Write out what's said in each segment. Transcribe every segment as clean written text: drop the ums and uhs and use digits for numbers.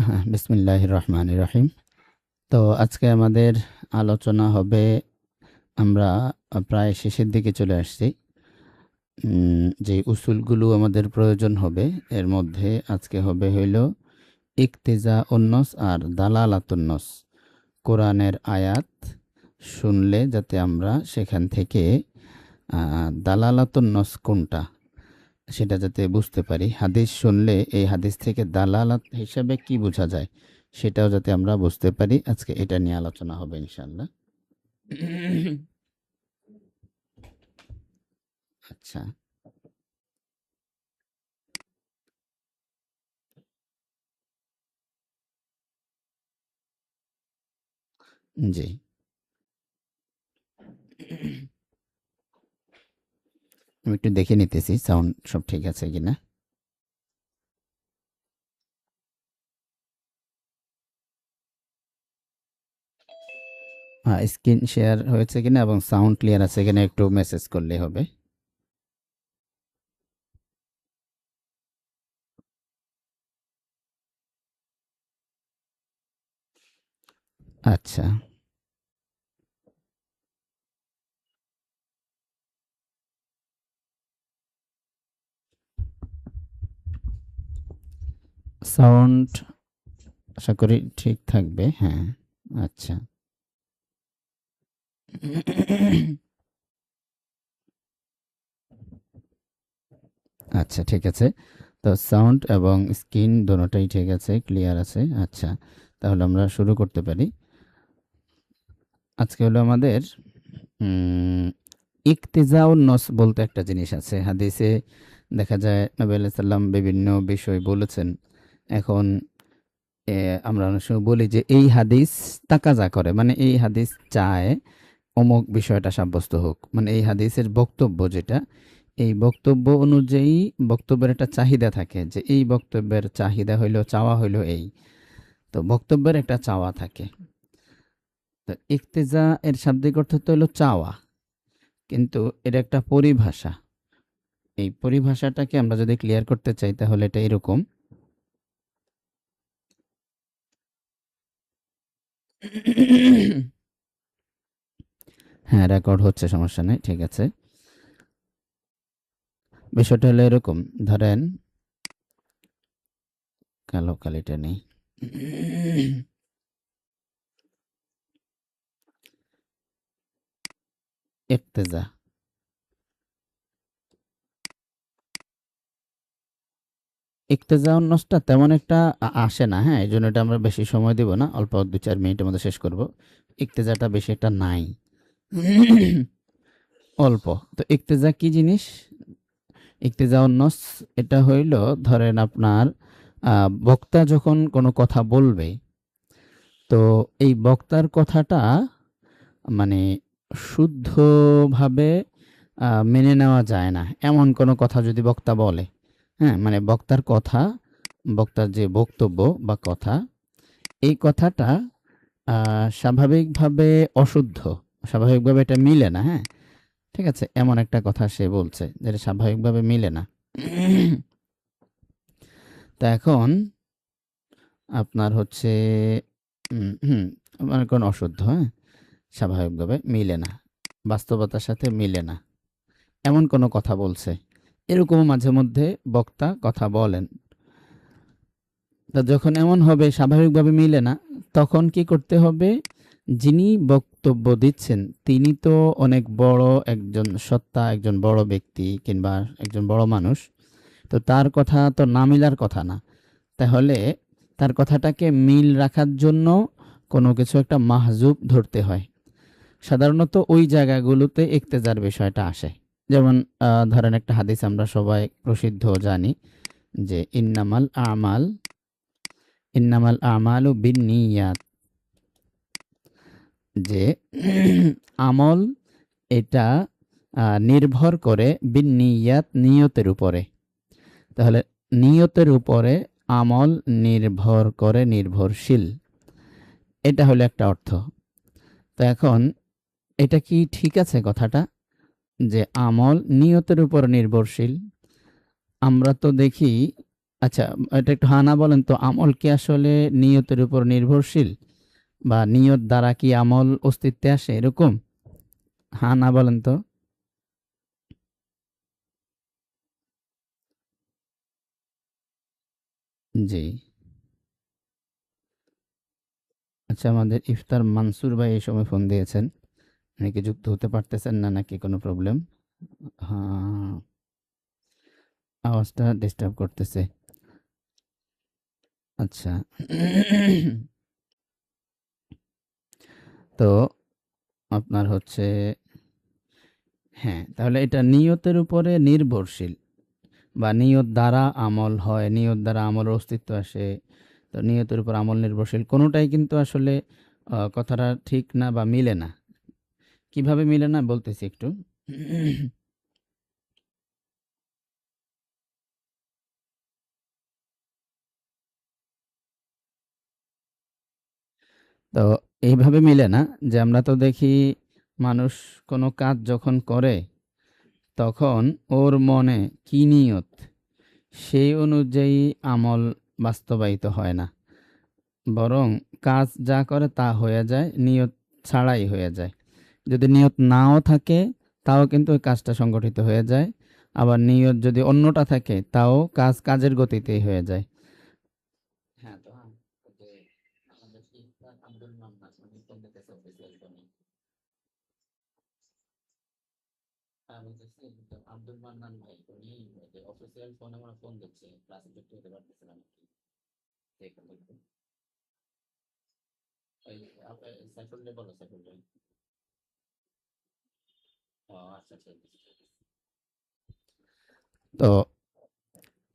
হ্যাঁ, বিসমিল্লাহির রহমানির রহিম। তো আজকে আমাদের আলোচনা হবে, আমরা প্রায় শেষের দিকে চলে আসছি। যে উসুলগুলো আমাদের প্রয়োজন হবে এর মধ্যে আজকে হবে হইল ইকতিজা উন্নস আর দালালাতুন্নস। কোরআনের আয়াত শুনলে যাতে আমরা সেখান থেকে দালালাতুন্নস কোনটা সেটা যাতে বুঝতে পারি, হাদিস শুনলে এই হাদিস থেকে দালালাত হিসাবে কি বোঝা যায় সেটাও যাতে আমরা বুঝতে পারি। আজকে এটা নিয়ে আলোচনা হবে ইনশাআল্লাহ। আচ্ছা, জি, আমি একটু দেখে নিতেছি সাউন্ড সব ঠিক আছে কিনা। হ্যাঁ, স্ক্রিন শেয়ার হয়েছে কিনা এবং সাউন্ড ক্লিয়ার আছে কিনা একটু মেসেজ করলে হবে। আচ্ছা, সাউন্ড আশা করি ঠিক থাকবে। হ্যাঁ, আচ্ছা। আচ্ছা, ঠিক আছে। তো সাউন্ড এবং স্ক্রিন দোনোটাই ঠিক আছে, ক্লিয়ার আছে। আচ্ছা, তাহলে আমরা শুরু করতে পারি। আজকে হলো আমাদের ইকতিজাউন নস বলতে একটা জিনিস আছে হাদিসে। দেখা যায় নবী আলাইহিস সালাম বিভিন্ন বিষয় বলেছেন। এখন আমরা অনেক সময় বলি যে এই হাদিস তাকাজা করে, মানে এই হাদিস চায় অমুক বিষয়টা সাব্যস্ত হোক, মানে এই হাদিসের বক্তব্য যেটা, এই বক্তব্য অনুযায়ী বক্তব্যের একটা চাহিদা থাকে, যে এই বক্তব্যের চাহিদা হইলো, চাওয়া হইলো এই। তো বক্তব্যের একটা চাওয়া থাকে। তো ইকতেজা এর শাব্দিক অর্থ তো হলো চাওয়া, কিন্তু এর একটা পরিভাষা। এই পরিভাষাটাকে আমরা যদি ক্লিয়ার করতে চাই তাহলে এটা এরকম। হ্যাঁ, রেকর্ড হচ্ছে, সমস্যা নেই, ঠিক আছে। বিষয়টা হলো এরকম, ধরেন কালো কালিটা নেই। ইক্তেজা, ইক্তেজা উন্নসটা তেমন একটা আসে না। হ্যাঁ, এই জন্য এটা আমরা বেশি সময় দিব না, অল্প 2-4 মিনিটের মধ্যে শেষ করব। ইক্তেজাটা বেশি একটা নাই, অল্প। তো ইক্তেজা কি জিনিস? ইক্তেজা উন্নস এটা হইল, ধরেন আপনার বক্তা যখন কোনো কথা বলবে, তো এই বক্তার কথাটা মানে শুদ্ধভাবে মেনে নেওয়া যায় না এমন কোনো কথা যদি বক্তা বলে, হ্যাঁ, মানে বক্তার কথা, বক্তার যে বক্তব্য বা কথা, এই কথাটা স্বাভাবিকভাবে অশুদ্ধ, স্বাভাবিকভাবে এটা মিলে না। হ্যাঁ, ঠিক আছে, এমন একটা কথা সে বলছে যেটা স্বাভাবিকভাবে মিলে না। তা এখন আপনার হচ্ছে হুম হুম মানে কোন অশুদ্ধ, হ্যাঁ, স্বাভাবিকভাবে মিলে না, বাস্তবতার সাথে মিলে না, এমন কোনো কথা বলছে। এরকম মাঝে মধ্যে বক্তা কথা বলেন। তা যখন এমন হবে স্বাভাবিকভাবে মিলে না, তখন কি করতে হবে? যিনি বক্তব্য দিচ্ছেন তিনি তো অনেক বড় একজন সত্তা, একজন বড় ব্যক্তি কিংবা একজন বড় মানুষ। তো তার কথা তো না মিলার কথা না। তাহলে তার কথাটাকে মিল রাখার জন্য কোনো কিছু একটা মাহজুব ধরতে হয়। সাধারণত ওই জায়গাগুলোতে ইক্তেজার বিষয়টা আসে। যেমন ধরেন একটা হাদিস আমরা সবাই প্রসিদ্ধ জানি, যে ইন্নামাল আমালু বিন্নিয়াত, যে আমল এটা নির্ভর করে বিন্নিয়াত, নিয়তের উপরে। তাহলে নিয়তের উপরে আমল নির্ভর করে, নির্ভরশীল, এটা হলো একটা অর্থ। তো এখন এটা কি ঠিক আছে কথাটা, যে আমল নিয়তের উপর নির্ভরশীল? আমরা তো দেখি আচ্ছা, এটা একটু হা না বলেন তো, আমল কি আসলে নিয়তের উপর নির্ভরশীল, বা নিয়ত দ্বারা কি আমল অস্তিত্বে আসে এরকম? হা না বলেন তো। জি। আচ্ছা, আমাদের ইফতার মানসুর ভাই এই সময় ফোন দিয়েছেন। উনি কি যুক্ত হতে পারতেছেন না নাকি কোনো প্রবলেম? হ্যাঁ, আওয়াজটা ডিস্টার্ব করতেছে। আচ্ছা। তো আপনার হচ্ছে, হ্যাঁ, তাহলে এটা নিয়তের উপরে নির্ভরশীল, বা নিয়ত দ্বারা আমল হয়, নিয়ত দ্বারা আমলের অস্তিত্ব আসে। তো নিয়তের উপর আমল নির্ভরশীল কোনোটাই কিন্তু আসলে কথাটা ঠিক না বা মিলে না। কিভাবে মিলে না বলতেছি একটু। তো এইভাবে মিলে না যে আমরা তো দেখি মানুষ কোনো কাজ যখন করে তখন ওর মনে কি নিয়ত সেই অনুযায়ী আমল বাস্তবায়িত হয় না, বরং কাজ যা করে তা হয়ে যায় নিয়ত ছাড়াই হয়ে যায়। যদি নিয়ত নাও থাকে তাও কিন্তু ওই কাজটা সংগঠিত হয়ে যায়। আবার নিয়ত যদি অন্যটা থাকে তাও কাজ কাজের গতিতেই হয়ে যায়। হ্যাঁ, তো হ্যাঁ, যে আমাদের ইফতার আব্দুল মান্নান উনি ফোন দিতেছে অফিসিয়াল ফোনে। হ্যাঁ, বলতেছি আব্দুল মান্নান ভাই উনি অফিসিয়াল ফোনে আমার ফোন দিচ্ছে, ক্লাসে যুক্ত হতে পারতেছিলাম নাকি, দেখুন একটু। ওই সাইফুল ভাই বলো, সাইফুল ভাই। ও আচ্ছা, ঠিক আছে, ঠিক আছে। তো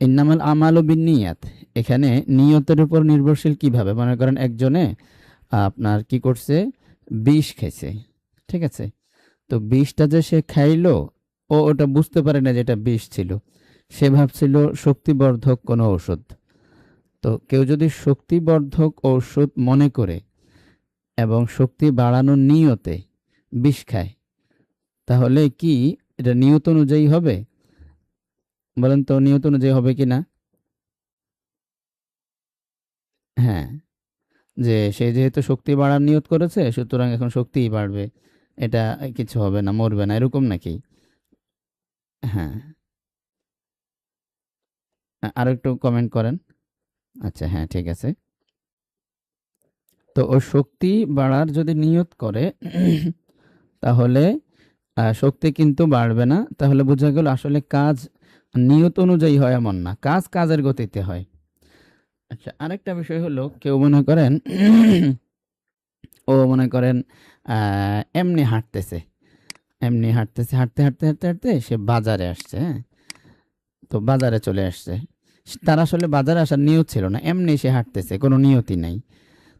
ইন্নামাল আমালু বিন্নিয়াত, এখানে নিয়তের উপর নির্ভরশীল কিভাবে, মনে করেন একজনে আপনার কি করছে, বিষ খাইছে, ঠিক আছে? তো বিষটা যে সে খাইলো, ও ওটা বুঝতে পারে না যে এটা বিষ ছিল, সে ভাবছিল শক্তিবর্ধক কোনো ঔষধ। তো কেউ যদি শক্তিবর্ধক ঔষধ মনে করে এবং শক্তি বাড়ানোর নিয়তে বিষ খায়, তাহলে কি এটা নিয়ত অনুযায়ী হবে? বলেন তো নিয়ত অনুযায়ী হবে কি না? হ্যাঁ, যে সে যেহেতু শক্তি বাড়ার নিয়ত করেছে সুতরাং এখন শক্তিই বাড়বে, এটা কিছু হবে না, মরবে না, এরকম নাকি? হ্যাঁ, আরো একটু কমেন্ট করেন। আচ্ছা, হ্যাঁ, ঠিক আছে। তো ও শক্তি বাড়ার যদি নিয়ত করে তাহলে শক্তি কিন্তু বাড়বে না। তাহলে বোঝা গেল আসলে কাজ নিয়ত অনুযায়ী হয় এমন না, কাজ কাজের গতিতে হয়। আচ্ছা, আরেকটা বিষয় হলো কেউ মনে করেন ও মনে করেন এমনি হাঁটতেছে, এমনি হাঁটতেছে, হাঁটতে হাঁটতে হাঁটতে হাঁটতে সে বাজারে আসছে, হ্যাঁ? তো বাজারে চলে আসছে, তার আসলে বাজারে আসার নিয়ত ছিল না, এমনি সে হাঁটতেছে, কোনো নিয়তই নাই।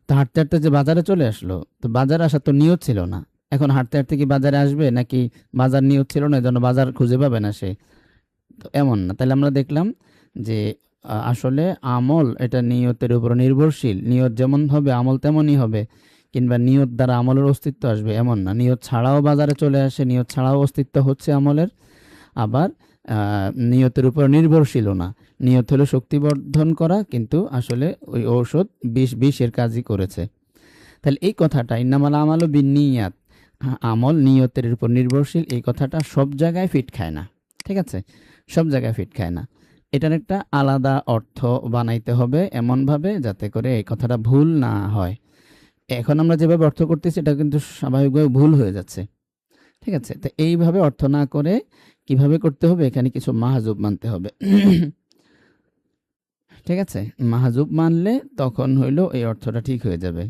তো হাঁটতে হাঁটতে যে বাজারে চলে আসলো, তো বাজারে আসার তো নিয়ত ছিল না। এখন হাঁটতে হাঁটতে কি বাজারে আসবে, নাকি বাজার নিয়ত ছিল না এজন্য বাজার খুঁজে পাবে না সে? তো এমন না। তাহলে আমরা দেখলাম যে আসলে আমল এটা নিয়তের উপর নির্ভরশীল, নিয়ত যেমন হবে আমল তেমনই হবে। কিংবা নিয়ত দ্বারা আমলের অস্তিত্ব আসবে এমন না, নিয়ত ছাড়াও বাজারে চলে আসে, নিয়ত ছাড়াও অস্তিত্ব হচ্ছে আমলের। আবার নিয়তের উপর নির্ভরশীলও না, নিয়ত হলো শক্তিবর্ধন করা, কিন্তু আসলে ওই ঔষধ বিষের কাজই করেছে। তাহলে এই কথাটা ইন্নামাল আমালু বিন্নিয়াত, আমল নিয়তের উপর নির্ভরশীল, এই কথাটা সব জায়গায় ফিট খায় না, ঠিক আছে? সব জায়গায় ফিট খায় না। এটার একটা আলাদা অর্থ বানাইতে হবে এমনভাবে যাতে করে এই কথাটা ভুল না হয়। এখন আমরা যেভাবে অর্থ করতেছি এটা কিন্তু স্বাভাবিকভাবে ভুল হয়ে যাচ্ছে, ঠিক আছে? তো এইভাবে অর্থ না করে কিভাবে করতে হবে, এখানে কিছু মাহাজুব মানতে হবে। ঠিক আছে, মাহাজুব মানলে তখন হইলো এই অর্থটা ঠিক হয়ে যাবে।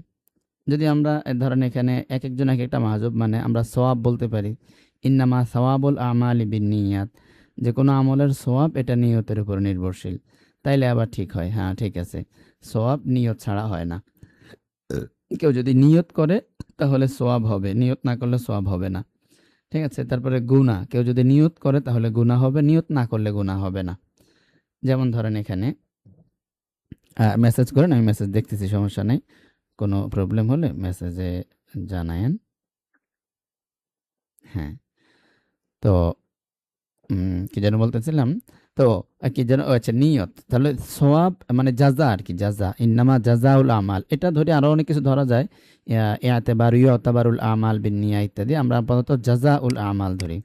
যদি আমরা ধরেন এখানে এক একজন এক একটা মাহাজুব মানে, আমরা সওয়াব বলতে পারি, ইন্নামা সওয়াবুল আমালি বিন্নিয়াত, যে কোনো আমলের সওয়াব এটা নিয়তের উপর নির্ভরশীল, তাইলে আবার ঠিক হয়, হ্যাঁ ঠিক আছে, সওয়াব নিয়ত ছাড়া হয় না। কেউ যদি নিয়ত করে তাহলে সওয়াব হবে, নিয়ত না করলে সওয়াব হবে না, ঠিক আছে? তারপরে গুনাহ, কেউ যদি নিয়ত করে তাহলে গুনাহ হবে, নিয়ত না করলে গুনাহ হবে না। যেমন ধরেন এখানে মেসেজ করেন, আমি মেসেজ দেখতেছি, সমস্যা নেই। কোনো প্রবলেম হলে মেসেজে জানায়েন। হ্যাঁ, তো কি যেন বলতেছিলাম। তো কি যেন, ও আচ্ছা, নিয়ত। তাহলে সওয়াব মানে জাযা আর কি, জাযা, ইন্নামা জাযাউল আমাল, এটা ধরে আরো অনেক কিছু ধরা যায়, ইআতেবারু ইউতাবারুল আমাল বিন্নিয়া ইত্যাদি। আমরা আপাতত জাযাউল আমাল ধরি।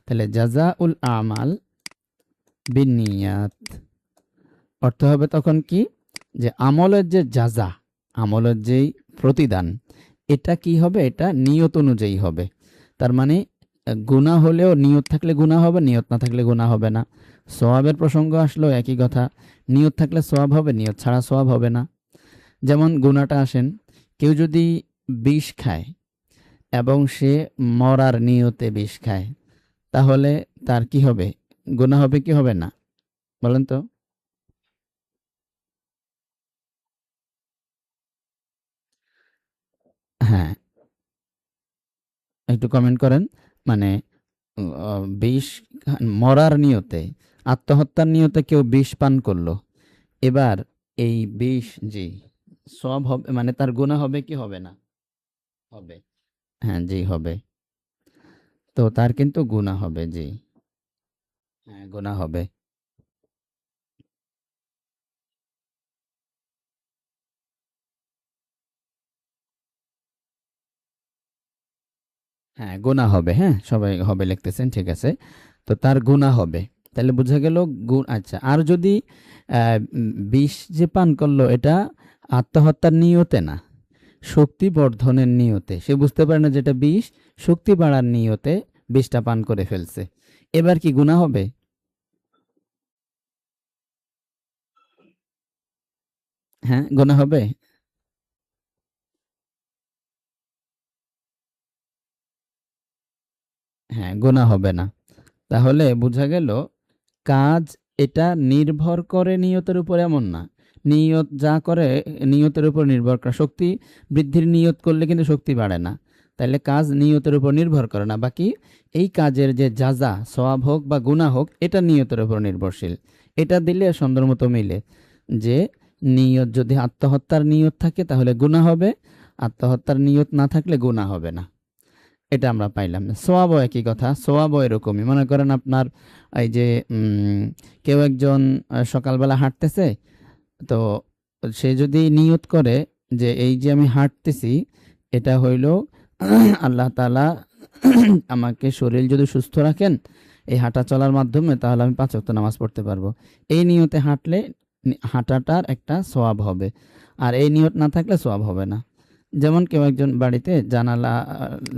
তাহলে জাযাউল আমাল বিন্নিয়াত অর্থ হবে তখন কি, যে আমলের যে জাযা, আমলের যেই প্রতিদান, এটা কি হবে, এটা নিয়ত অনুযায়ী হবে। তার মানে গুনাহ হলেও নিয়ত থাকলে গুনাহ হবে, নিয়ত না থাকলে গুনাহ হবে না। সওয়াবের প্রসঙ্গ আসলো একই কথা, নিয়ত থাকলে সওয়াব হবে, নিয়ত ছাড়া সওয়াব হবে না। যেমন গুনাহটা আসেন, কেউ যদি বিষ খায় এবং সে মরার নিয়তে বিষ খায়, তাহলে তার কি হবে, গুনাহ হবে কি হবে না, বলেন তো? হ্যাঁ, একটু কমেন্ট করেন। মানে বিষ মরার নিয়তে, আত্মহত্যার নিয়তে কেউ বিষ পান করলো, এবার এই বিষ, জি, সওয়াব হবে, মানে তার গুনাহ হবে কি হবে না? হবে। হ্যাঁ, জি হবে। তো তার কিন্তু গুনাহ হবে, জি। হ্যাঁ, গুনাহ হবে। হ্যাঁ, গুনাহ হবে। হ্যাঁ, সবাই হবে লিখতেছেন, ঠিক আছে। তো তার গুনাহ হবে। তাহলে বোঝা গেল আচ্ছা, আর যদি বিষ যে পান করলো এটা আত্মহত্যার নিয়তে না, শক্তি বর্ধনের নিয়তে, সে বুঝতে পারে না যেটা বিষ, শক্তি বাড়ার নিয়তে বিষটা পান করে ফেলছে, এবার কি গুনাহ হবে? হ্যাঁ, গুনাহ হবে। হ্যাঁ, গুনাহ হবে না। তাহলে বোঝা গেল কাজ এটা নির্ভর করে নিয়তের উপর এমন না। নিয়ত যা করে নিয়তের উপর নির্ভর করে। শক্তি বৃদ্ধির নিয়ত করলে কিন্তু শক্তি বাড়ে না। তাইলে কাজ নিয়তের উপর নির্ভর করে না। বাকি এই কাজের যে জাযা, সওয়াব হোক বা গুনাহ হোক, এটা নিয়তের উপর নির্ভরশীল। এটা দিলে সুন্দর মতো মিলে, যে নিয়ত যদি আত্মহত্যার নিয়ত থাকে তাহলে গুনাহ হবে, আত্মহত্যার নিয়ত না থাকলে গুনাহ হবে না। এটা আমরা পাইলাম। সোয়াবও একই কথা, সোয়াবও এরকমই। মনে করেন আপনার এই যে কেউ একজন সকালবেলা হাঁটতেছে, তো সে যদি নিয়ত করে যে এই যে আমি হাঁটতেছি, এটা হইল আল্লাহ তাআলা আমাকে শরীর যদি সুস্থ রাখেন এই হাঁটা চলার মাধ্যমে, তাহলে আমি ৫ ওয়াক্ত নামাজ পড়তে পারবো। এই নিয়তে হাঁটলে হাঁটাটার একটা সোয়াব হবে, আর এই নিয়ত না থাকলে সোয়াব হবে না। যেমন কেউ একজন বাড়িতে জানালা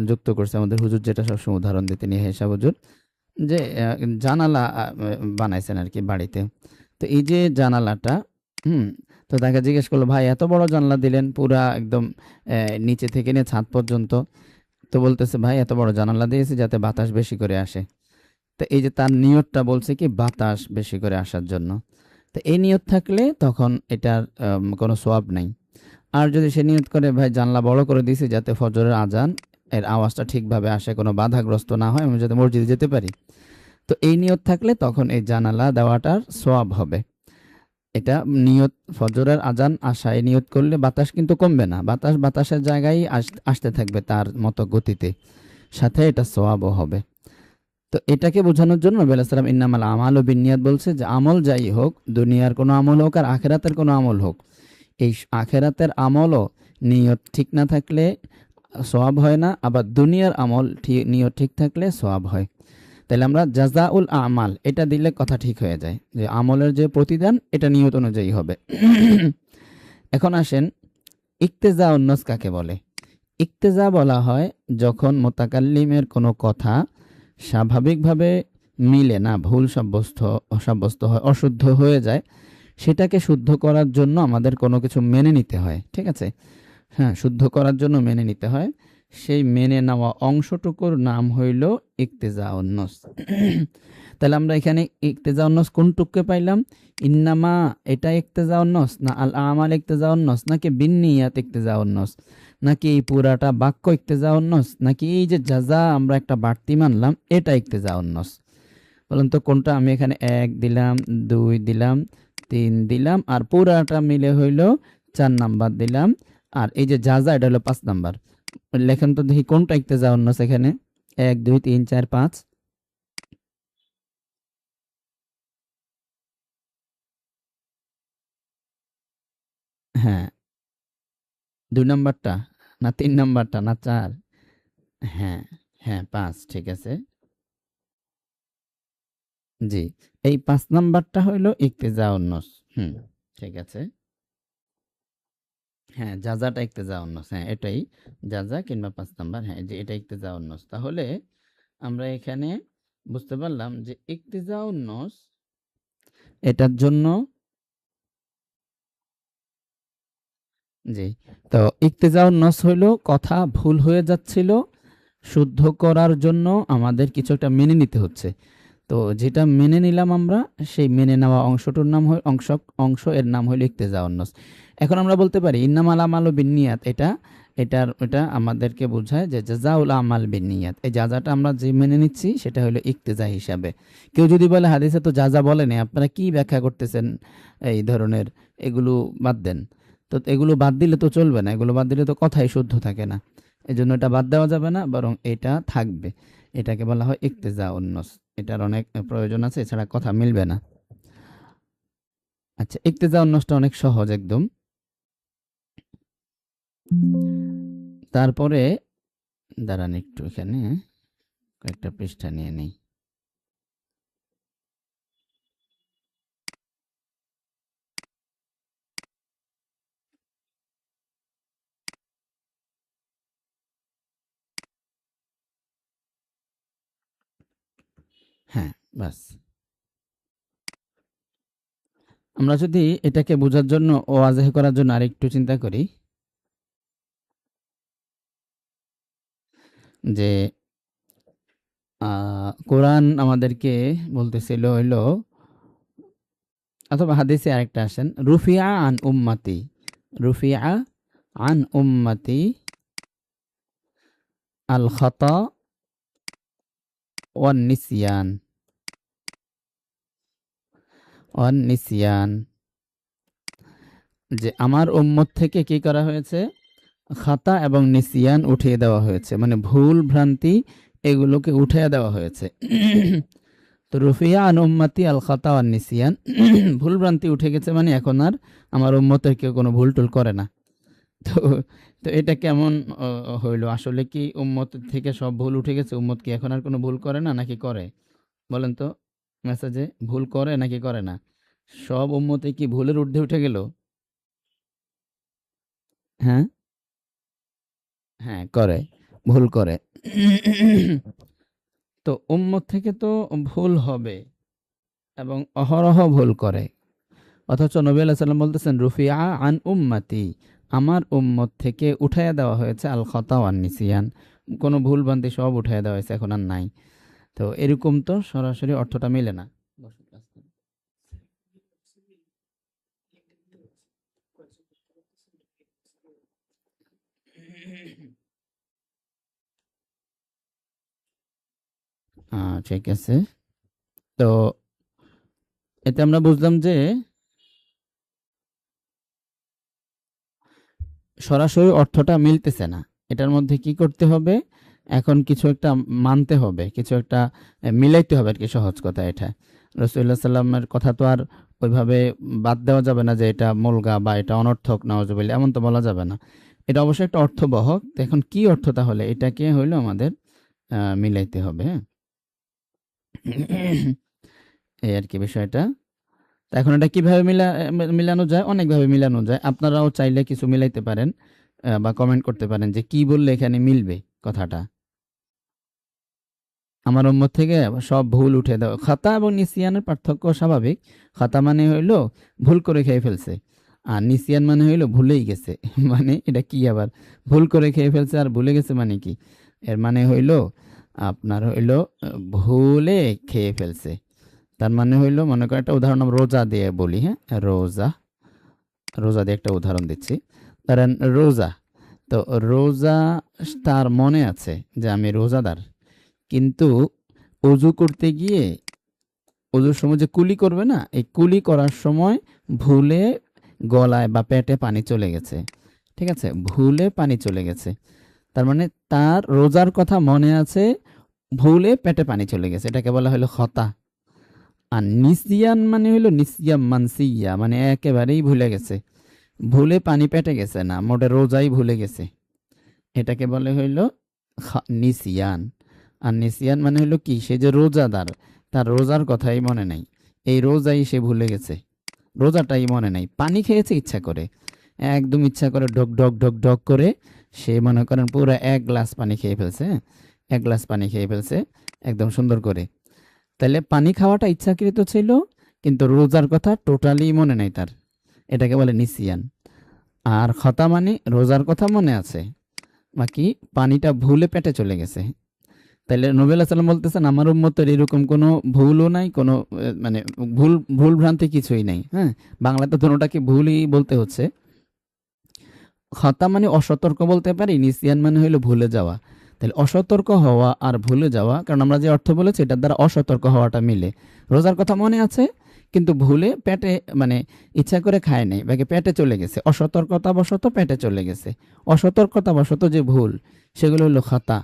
যুক্ত করছে, আমাদের হুজুর যেটা সবসময় উদাহরণ দিতে নিয়ে হেসা হুজুর, যে জানালা বানাইছেন আর কি বাড়িতে। তো এই যে জানালাটা, হুম, তো তাকে জিজ্ঞেস করলো, ভাই এত বড় জানলা দিলেন পুরা একদম নিচে থেকে নিয়ে ছাদ পর্যন্ত, তো বলতেছে, ভাই এত বড় জানালা দিয়েছি যাতে বাতাস বেশি করে আসে। তো এই যে তার নিয়তটা বলছে কি বাতাস বেশি করে আসার জন্য। তো এই নিয়ত থাকলে তখন এটার কোনো সোয়াব নাই। আর যদি সে নিয়ত করে, ভাই জানলা বড় করে দিয়েছি যাতে ফজরের আজান এর আওয়াজটা ঠিকভাবে আসে, কোনো বাধাগ্রস্ত না হয়, আমি যাতে মসজিদে যেতে পারি, তো এই নিয়ত থাকলে তখন এই জানালা দেওয়াটার সোয়াব হবে। এটা নিয়ত, ফজরের আজান আশায় নিয়ত করলে বাতাস কিন্তু কমবে না, বাতাস বাতাসের জায়গায় আসতে থাকবে তার মতো গতিতে, সাথে এটা সোয়াবও হবে। তো এটাকে বোঝানোর জন্য নবী আলাইহিস সালাম ইন্নামাল আমালু বিন্নিয়াত বলছে, যে আমল যাই হোক, দুনিয়ার কোনো আমল হোক আর আখেরাতের কোনো আমল হোক, এই আখেরাতের আমলও নিয়ত ঠিক না থাকলে সওয়াব হয় না, আবার দুনিয়ার আমল নিয়ত ঠিক থাকলে সওয়াব হয়। তাহলে আমরা জাযাউল আমাল এটা দিলে কথা ঠিক হয়ে যায়, যে আমলের যে প্রতিদান এটা নিয়ত অনুযায়ী হবে। এখন আসেন, ইক্তেজা উন্নস কাকে বলে? ইক্তেজা বলা হয় যখন মোতাকাল্লিমের কোনো কথা স্বাভাবিকভাবে মিলে না, ভুল সাব্যস্ত সাব্যস্ত হয়, অশুদ্ধ হয়ে যায়, সেটাকে শুদ্ধ করার জন্য আমাদের কোনো কিছু মেনে নিতে হয়, ঠিক আছে? হ্যাঁ, শুদ্ধ করার জন্য মেনে নিতে হয়। সেই মেনে নেওয়া অংশটুকুর নাম হইল ইক্তেজাউন নস। তাহলে আমরা এখানে ইক্তেজাউন নস কোনটুকুকে পাইলাম? ইন্নামা এটা ইক্তেজাউন নস, না আল আমাল ইক্তেজাউন নস, নাকি বিন্নিয়াত ইক্তেজাউন নস, নাকি এই পুরাটা বাক্য ইক্তেজাউন নস, নাকি এই যে জাযা আমরা একটা বাড়তি মানলাম এটা ইক্তেজাউন নস? বলুন তো কোনটা? আমি এখানে ১ দিলাম, ২ দিলাম, ৩ দিলাম, আর পুরাটা মিলে হইল ৪ নাম্বার দিলাম, আর এই যে যা এটা হলো ৫ নাম্বার। লেখেন তো দেখি কোনটা ইক্তেজা উন্নস এখানে? ১ ২ ৩ ৪ ৫। হ্যাঁ, ২ নাম্বারটা না ৩ নাম্বারটা না ৪? হ্যাঁ, হ্যাঁ ৫ ঠিক আছে। জি। এই ৫ নাম্বারটা হইল ইক্তেজাউন নস। হুম, ঠিক আছে। হ্যাঁ, জাযাটা ইক্তেজাউন নস। হ্যাঁ, এটাই জাযা কিংবা ৫ নাম্বার। হ্যাঁ, যে এটা ইক্তেজাউন নস। তাহলে আমরা এখানে বুঝতে পারলাম যে ইক্তেজাউন নস এটার জন্য জি। তো ইক্তেজাউন নস হইল কথা ভুল হয়ে যাচ্ছিল, শুদ্ধ করার জন্য আমাদের কিছু একটা মেনে নিতে হচ্ছে। তো যেটা মেনে নিলাম আমরা, সেই মেনে নেওয়া অংশটার নাম অংশ এর নাম হইল ইক্তেজাউন নস। এখন আমরা বলতে পারি ইন্নামাল আমালু বিন্নিয়াত, এটা আমাদেরকে বোঝায় যে জাযাউল আমাল বিন্নিয়াত। এই জাযাটা আমরা যে মেনে নিচ্ছি সেটা হলো ইক্তেজা হিসাবে। কেউ যদি বলে হাদিসে তো জাযা বলেনি, আপনারা কি ব্যাখ্যা করতেছেন এই ধরনের, এগুলো বাদ দেন। তো এগুলো বাদ দিলে তো চলবে না, এগুলো বাদ দিলে তো কথাই শুদ্ধ থাকে না। এজন্য এটা বাদ দেওয়া যাবে না, বরং এটা থাকবে। এটাকে বলা হয় ইক্তেজাউন নস। এটার অনেক প্রয়োজন আছে, এছাড়া কথা মিলবে না। আচ্ছা, ইক্তেজাউন নসটা অনেক সহজ একদম। তারপরে দাঁড়ান একটু, এখানে কয়েকটা পৃষ্ঠা নিয়ে নেই। হ্যাঁ, বাস। আমরা যদি এটাকে বোঝার জন্য ও ওয়াজেহ করার জন্য আরেকটু চিন্তা করি যে কোরআন আমাদেরকে বলতেছিল হইলো, অথবা হাদিসে আরেকটা আসেন, রুফিয়া আন উম্মতি, রুফিয়া আন উম্মতি আল খাতা ওয়ান নিসিয়ান, ওয়ান নিসিয়ান, যে আমার উম্মত থেকে কি করা হয়েছে, খাতা এবং নিসিয়ান উঠিয়ে দেওয়া হয়েছে, মানে ভুল ভ্রান্তি এগুলোকে উঠিয়ে দেওয়া হয়েছে। তো রুফিয়া আন উম্মতি আল খাতা ওয়ান নিসিয়ান, ভুল ভ্রান্তি উঠে গেছে, মানে এখন আর আমার উম্মতের কেউ কোনো ভুল টুল করে না। তো তো এটা কেমন হইল? আসলে কি উম্মত থেকে সব ভুল উঠে গেছে? উম্মত কি এখন আর কোনো ভুল করে না নাকি করে? বলেন তো, মেসেজে ভুল করে নাকি করে না? সব উম্মতে কি ভুলের ঊর্ধ্বে উঠে গেল? হ্যাঁ, হ্যাঁ করে, ভুল করে। তো উম্মত থেকে তো ভুল হবে এবং অহরহ ভুল করে। অথচ নবী আলাইহিস সালাম বলতেছেন রুফিআ আন উম্মতি, আমার উম্মত থেকে উঠাইয়া দেওয়া হয়েছে আল খাতা ওয়ান নিসিয়ান, কোনো ভুল ভ্রান্তি সব উঠাইয়া দেওয়া হয়েছে, এখন আর নাই। তো এরকম তো সরাসরি অর্থটা মিলে না। ঠিক আছে। তো এতে আমরা বুঝলাম যে সরাসরি অর্থটা মিলতেছে না। এটার মধ্যে কি করতে হবে? এখন কিছু একটা মানতে হবে, কিছু একটা মিলাইতে হবে আরকি, সহজ কথা এটা। রাসূলুল্লাহ সাল্লামের কথা তো আর ওইভাবে বাদ দেওয়া যাবে না যে এটা মুলগা বা এটা অনর্থক, নাউজুবিল্লাহ, এমন তো বলা যাবে না। এটা অবশ্যই একটা অর্থবহ। তো এখন কি অর্থ তাহলে? এটাকে হইলো আমাদের মিলাইতে হবে, হ্যাঁ? এই আরকি বিষয়টা। তো এখন এটা কিভাবে মিলানো যায়? অনেকভাবে মিলানো যায়। আপনারাও চাইলে কিছু মিলাইতে পারেন, বা কমেন্ট করতে পারেন যে কি বললে এখানে মিলবে কথাটা। আমার উম্মত থেকে সব ভুল উঠে দাও। খাতা এবং নিসিয়ানের পার্থক্য স্বাভাবিক। খাতা মানে হইলো ভুল করে খেয়ে ফেলছে। আর নিসিয়ান মানে হইলো ভুলেই গেছে। মানে এটা কি আবার? ভুল করে খেয়ে ফেলছে আর ভুলে গেছে মানে কি? এর মানে হইলো আপনার হইলো ভুলে খেয়ে ফেলছে। তার মানে হইলো, মনে করেন একটা উদাহরণ আমরা রোজা দিয়ে বলি, হ্যাঁ? রোজা, রোজা দিয়ে একটা উদাহরণ দিচ্ছি। ধরেন রোজা। তো রোজা, তার মনে আছে যে আমি রোজাদার। কিন্তু অজু করতে গিয়ে, অজুর সময় যে কুলি করবে না, এই কুলি করার সময় ভুলে গলায় বা পেটে পানি চলে গেছে। ঠিক আছে? ভুলে পানি চলে গেছে। তার মানে তার রোজার কথা মনে আছে, ভুলে পেটে পানি চলে গেছে। এটাকে বলা হলো খতা। আর নিসিয়ান মানে হলো নিসিয়াম মানসিয়া, মানে একেবারেই ভুলে গেছে। ভুলে পানি পেটে গেছে না, মোটে রোজাই ভুলে গেছে, এটাকে বলে হইল নিসিয়ান। আর নিসিয়ান মানে হইল কি, সে যে রোজাদার, তার রোজার কথাই মনে নাই, এই রোজাই সে ভুলে গেছে, রোজাটাই মনে নাই। পানি খেয়েছে ইচ্ছা করে, একদম ইচ্ছা করে ঢক ঢক ঢক ঢক করে সে মনে করেন পুরো ১ গ্লাস পানি খেয়ে ফেলছে, হ্যাঁ? ১ গ্লাস পানি খেয়ে ফেলছে একদম সুন্দর করে। তাইলে পানি খাওয়াটা ইচ্ছাকৃত ছিল, কিন্তু রোজার কথা টোটালি মনে নাই তার। এটাকে বলে নিসিয়ান। আর খতা মানে রোজার কথা মনে আছে, বাকি পানিটা ভুলে পেটে চলে গেছে। তাইলে নবী আলাইহিস সালাম বলতেছেন আমার উম্মতের এরকম কোনো ভুলও নাই, কোনো মানে ভুল ভ্রান্তি কিছুই নাই, হ্যাঁ? বাংলাতে দোনোটাকে ভুলই বলতে হচ্ছে। খতা মানে অসতর্ক বলতে পারি, নিসিয়ান মানে হইলো ভুলে যাওয়া। তাহলে অসতর্ক হওয়া আর ভুলে যাওয়া, কারণ আমরা যে অর্থ বলেছি এটার দ্বারা অসতর্ক হওয়াটা মিলে। রোজার কথা মনে আছে কিন্তু ভুলে পেটে মানে ইচ্ছা করে খায় নাই, বাকি পেটে চলে গেছে, অসতর্কতাবশত পেটে চলে গেছে। অসতর্কতাবশত যে ভুল, সেগুলো হলো খতা।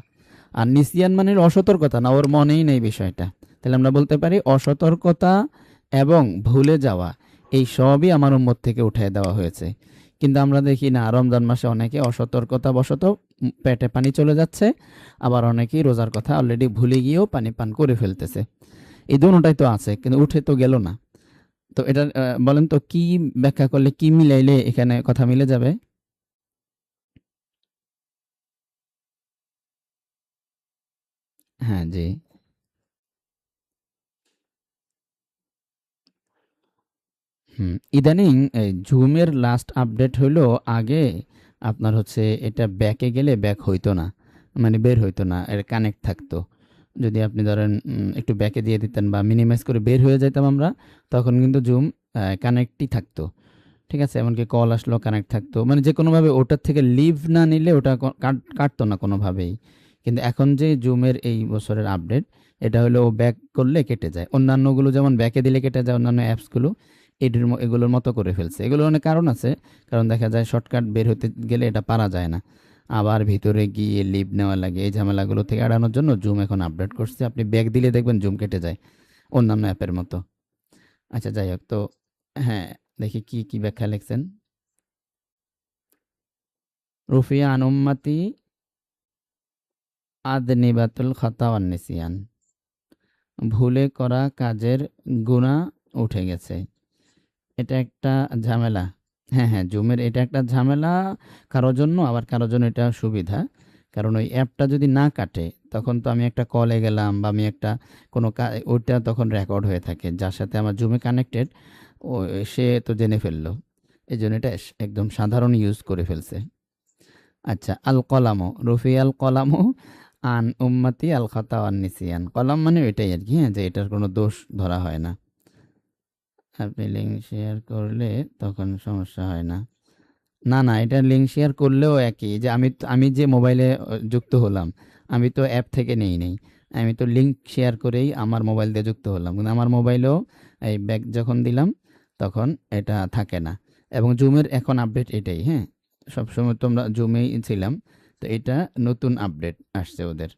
আর নিসিয়ান মানে হলো অসতর্কতা না, ওর মনেই নেই বিষয়টা। তাহলে আমরা বলতে পারি অসতর্কতা এবং ভুলে যাওয়া এই সবই আমার উম্মত থেকে উঠিয়ে দেওয়া হয়েছে। কিন্তু আমরা দেখি না, রমজান মাসে অনেকে অসতর্কতাবশত পেটে পানি চলে যাচ্ছে, আবার অনেকেই রোজার কথা অলরেডি ভুলে গিয়েও পানি পান করে ফেলতেছে। এই দুটোটাই তো আছে, কিন্তু উঠে তো গেল না। তো এটা বলেন তো কি ব্যাখ্যা করলে, কি মিলাইলে এখানে কথা মিলে যাবে? হ্যাঁ, জি। ইদানিং এই জুমের লাস্ট আপডেট হইলো, আগে আপনার হচ্ছে এটা ব্যাকে গেলে ব্যাক হইতো না, মানে বের হইতো না, এর কানেক্ট থাকতো। যদি আপনি ধরেন একটু ব্যাকে দিয়ে দিতেন বা মিনিমাইজ করে বের হয়ে যাইতাম আমরা, তখন কিন্তু জুম কানেক্টই থাকতো। ঠিক আছে? এমনকি কল আসলেও কানেক্ট থাকতো। মানে যেকোনোভাবে ওটার থেকে লিভ না নিলে ওটা কাটতো না কোনোভাবেই। কিন্তু এখন যে জুমের এই বছরের আপডেট, এটা হলো ও ব্যাক করলে কেটে যায়। অন্যান্যগুলো যেমন ব্যাকে দিলে কেটে যায়, অন্যান্য অ্যাপসগুলো এগুলোর মতো করে ফেলছে। এগুলোর অনেক কারণ আছে। কারণ দেখা যায় শর্টকাট বের হতে গেলে এটা পারা যায় না। আবার ভিতরে গিয়ে লিভ নেওয়া লাগে। এই ঝামেলাগুলো থেকে এড়ানোর জন্য জুম এখন আপডেট করছে। আপনি ব্যাক দিলে দেখবেন জুম কেটে যায়, অন্যান্য অ্যাপের মতো। আচ্ছা, যাই হোক। তো হ্যাঁ, দেখি কি ব্যাখ্যা লিখছেন। রুফিয়া আন উম্মতি আদনিবাতুল খাতা ওয়ান নিসিয়ান। ভুলে করা কাজের গুনাহ উঠে গেছে। এটা একটা ঝামেলা। হ্যাঁ, হ্যাঁ, জুমের এটা একটা ঝামেলা কারো জন্য, আবার কারো জন্য এটা সুবিধা। কারণ ওই অ্যাপটা যদি না কাটে, তখন তো আমি একটা কলে গেলাম বা আমি একটা কোনো ওইটা তখন রেকর্ড হয়ে থাকে। যার সাথে আমার জুমে কানেক্টেড, ও সে তো জেনে ফেললো। এজন্য এটা একদম সাধারণ ইউজ করে ফেলছে। আচ্ছা, আল কলামো, রফি আল কলামো আন উম্মতি আল খাতা আন নিসিয়ান। কলাম মানে এটাই আর কি, হ্যাঁ, যে এটার কোনো দোষ ধরা হয় না। আপনি লিঙ্ক শেয়ার করলে তখন সমস্যা হয় না। না, না, এটা লিঙ্ক শেয়ার করলেও একই, যে আমি যে মোবাইলে যুক্ত হলাম, আমি তো অ্যাপ থেকে নেই। আমি তো লিঙ্ক শেয়ার করেই আমার মোবাইল দিয়ে যুক্ত হলাম। কিন্তু আমার মোবাইলেও এই ব্যাক যখন দিলাম, তখন এটা থাকে না। এবং জুমের এখন আপডেট এটাই, হ্যাঁ? সবসময় তো আমরা জুমেই ছিলাম। তো এটা নতুন আপডেট আসছে ওদের।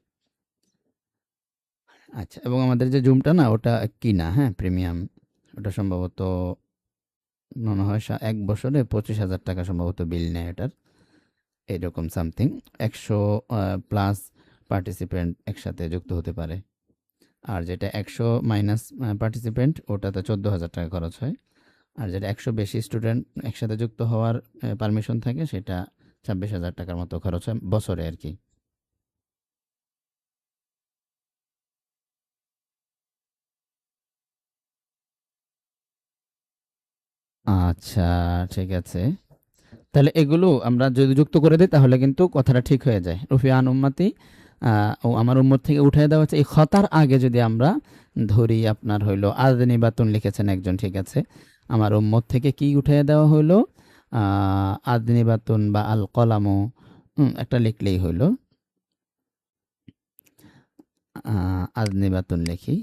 আচ্ছা, এবং আমাদের যে জুমটা না, ওটা কিনা, হ্যাঁ, প্রিমিয়াম। ওটা সম্ভবত মনে হয় ১ বছরে ২৫,০০০ টাকা সম্ভবত বিল নেয় এটার। এরকম সামথিং। ১০০ প্লাস পার্টিসিপেন্ট একসাথে যুক্ত হতে পারে। আর যেটা ১০০ মাইনাস পার্টিসিপেন্ট, ওটাতে ১৪,০০০ টাকা খরচ হয়। আর যেটা ১০০ বেশি স্টুডেন্ট একসাথে যুক্ত হওয়ার পারমিশন থাকে, সেটা ২৬,০০০ টাকার মতো খরচ হয় বছরে আর কি। আচ্ছা, ঠিক আছে। তাহলে এগুলো আমরা যদি যুক্ত করে দিই, তাহলে কিন্তু কথাটা ঠিক হয়ে যায়। রফি আন উম্মতি, ও আমার উম্মত থেকে উঠাই দেওয়া হচ্ছে। এই খতার আগে যদি আমরা ধরি, আপনার হইলো আদনি বাতুন লিখেছেন একজন, ঠিক আছে। আমার উম্মত থেকে কি উঠাই দেওয়া হইলো? আদনি বাতুন বা আল কলামো, একটা লিখলেই হইলো। আদনি বাতুন লিখি।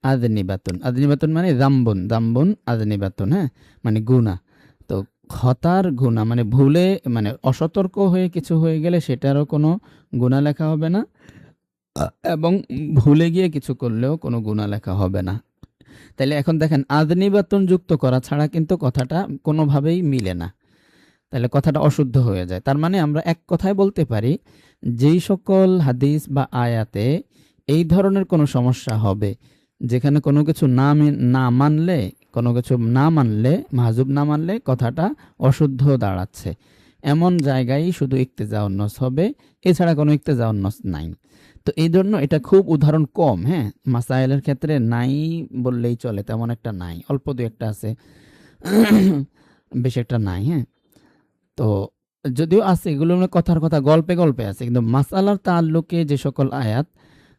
আদনি বাতুন, আদনি বাতুন মানে দাম্বুন, দাম্বুন আদনি বাতুন, হ্যাঁ, মানে গুনাহ। তো খতার গুনাহ মানে ভুলে, মানে অসতর্ক হয়ে কিছু হয়ে গেলে সেটারও কোনো গুনাহ লেখা হবে না, এবং ভুলে গিয়ে কিছু করলেও কোনো গুনাহ লেখা হবে না। তাইলে এখন দেখেন আদনিবাতন যুক্ত করা ছাড়া কিন্তু কথাটা কোনোভাবেই মিলে না, তাহলে কথাটা অশুদ্ধ হয়ে যায়। তার মানে আমরা এক কথায় বলতে পারি, যেই সকল হাদিস বা আয়াতে এই ধরনের কোনো সমস্যা হবে, যেখানে কোনো কিছু না মানলে, কোনো কিছু না মানলে, মাহজুব না মানলে কথাটা অশুদ্ধ দাঁড়াচ্ছে, এমন জায়গায় শুধু ইক্তেজা উন্নস হবে, এছাড়া কোনো ইক্তেজা উন্নস নাই। তো এই জন্য এটা খুব উদাহরণ কম, হ্যাঁ, মাসাইলের ক্ষেত্রে নাই বললেই চলে, তেমন একটা নাই, অল্প দু একটা আছে, বেশি একটা নাই, হ্যাঁ। তো যদিও আছে, এগুলো কথার কথা, গল্পে গল্পে আছে, কিন্তু মাসালার তাল্লুকে যে সকল আয়াত,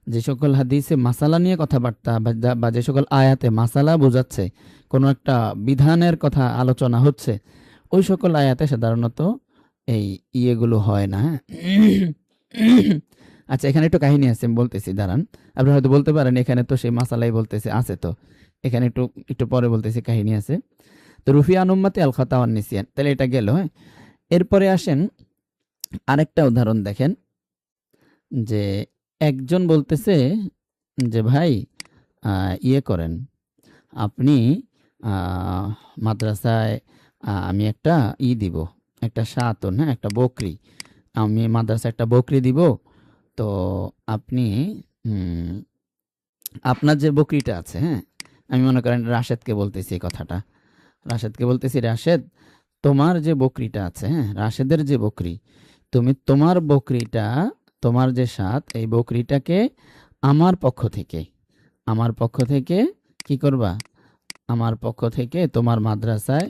যে সকল হাদিসে মাসালা নিয়ে কথাবার্তা বা যে সকল আয়াতে মাসালা বোঝাচ্ছে, কোনো একটা বিধানের কথা আলোচনা হচ্ছে, ওই সকল আয়াতে সাধারণত এই ইয়েগুলো হয় না, হ্যাঁ। আচ্ছা, এখানে একটু কাহিনী আছে, আমি বলতেছি, দাঁড়ান। আপনি হয়তো বলতে পারেন এখানে তো সেই মাসালাই বলতেছে, আছে তো, এখানে একটু একটু পরে বলতেছি, কাহিনী আছে। তো রুফিয়ান উম্মতি আল খাতা ওয়ান নিসিয়ান, তাহলে এটা গেল, হ্যাঁ। এরপরে আসেন আরেকটা উদাহরণ দেখেন, যে একজন বলতেছে যে ভাই, ইয়ে করেন আপনি, মাদ্রাসায় আমি একটা দিব, একটা সাতন, হ্যাঁ, একটা বকরি, আমি মাদ্রাসায় একটা বকরি দিব, তো আপনি আপনার যে বকরিটা আছে, হ্যাঁ, আমি মনে করেন রাশেদকে বলতেছি এই কথাটা, রাশেদকে বলতেছি, রাশেদ, তোমার যে বকরিটা আছে, হ্যাঁ, রাশেদের যে বকরি, তুমি তোমার বকরিটা, তোমার যে সাত, এই বকরিটাকে আমার পক্ষ থেকে, আমার পক্ষ থেকে কি করবা, আমার পক্ষ থেকে তোমার মাদ্রাসায়,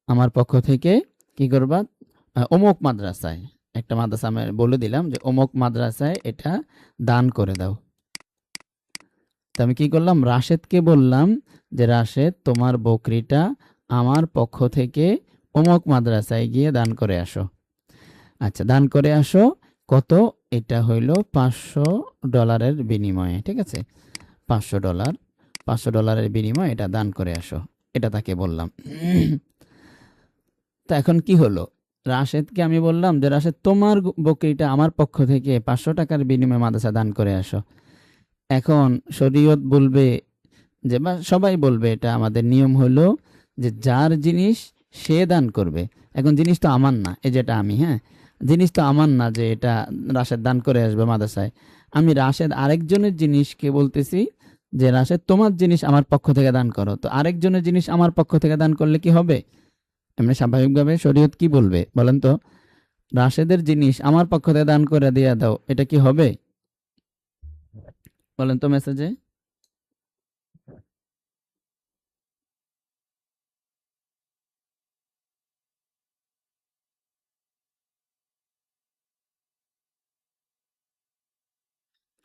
আমার পক্ষ থেকে কি করবা, অমুক মাদ্রাসায়, একটা মাদ্রাসা আমি বলে দিলাম যে অমুক মাদ্রাসায় এটা দান করে দাও। তো আমি কি করলাম, রাশেদকে বললাম যে রাশেদ, তোমার বকরিটা আমার পক্ষ থেকে অমুক মাদ্রাসায় গিয়ে দান করে আসো। আচ্ছা, দান করে আসো, কত, এটা হইল $500 বিনিময়ে, ঠিক আছে, $500, $500 বিনিময়ে এটা দান করে আসো, এটা তাকে বললাম। তো এখন কি হলো, রাশেদকে আমি বললাম যে রাশেদ, তোমার বকরিটা আমার পক্ষ থেকে $500 বিনিময়ে মাদ্রাসা দান করে আসো। এখন শরীয়ত বলবে যে, বা সবাই বলবে, এটা আমাদের নিয়ম হলো যে যার জিনিস সে দান করবে। এখন জিনিস তো আমার না, এই যেটা আমি, হ্যাঁ, জিনিস তো আমার না যে এটা রাশেদ দান করে আসবে মাদ্রাসায়। আমি রাশেদ আরেকজনের জিনিসকে বলতেছি যে রাশেদ, তোমার জিনিস আমার পক্ষ থেকে দান করো। তো আরেকজনের জিনিস আমার পক্ষ থেকে দান করলে কি হবে? এমনি স্বাভাবিকভাবে শরীয়ত কি বলবে বলেন তো? রাশেদের জিনিস আমার পক্ষ থেকে দান করে দিয়ে দাও, এটা কি হবে বলেন তো মেসেজে?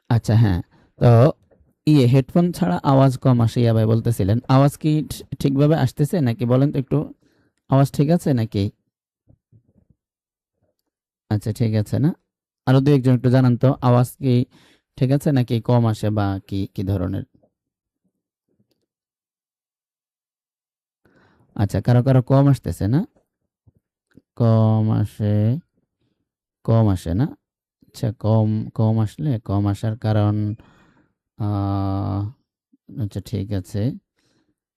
আচ্ছা, হ্যাঁ। তো হেডফোন ছাড়া আওয়াজ কম আসে, ইয়া ভাই বলতেছিলেন, আওয়াজ কি ঠিকভাবে আসতেছে নাকি বলেন তো একটু, আওয়াজ ঠিক আছে নাকি? আচ্ছা, ঠিক আছে না? আরো দু একজন একটু জানান তো, আওয়াজ কি ঠিক আছে নাকি কম আসে, বা কি কি ধরনের? আচ্ছা, কারো কারো কম আসতেছে না? কম আসে, কম আসে না? আচ্ছা, কম কম আসলে, কম আসার কারণ, আহ, আচ্ছা ঠিক আছে,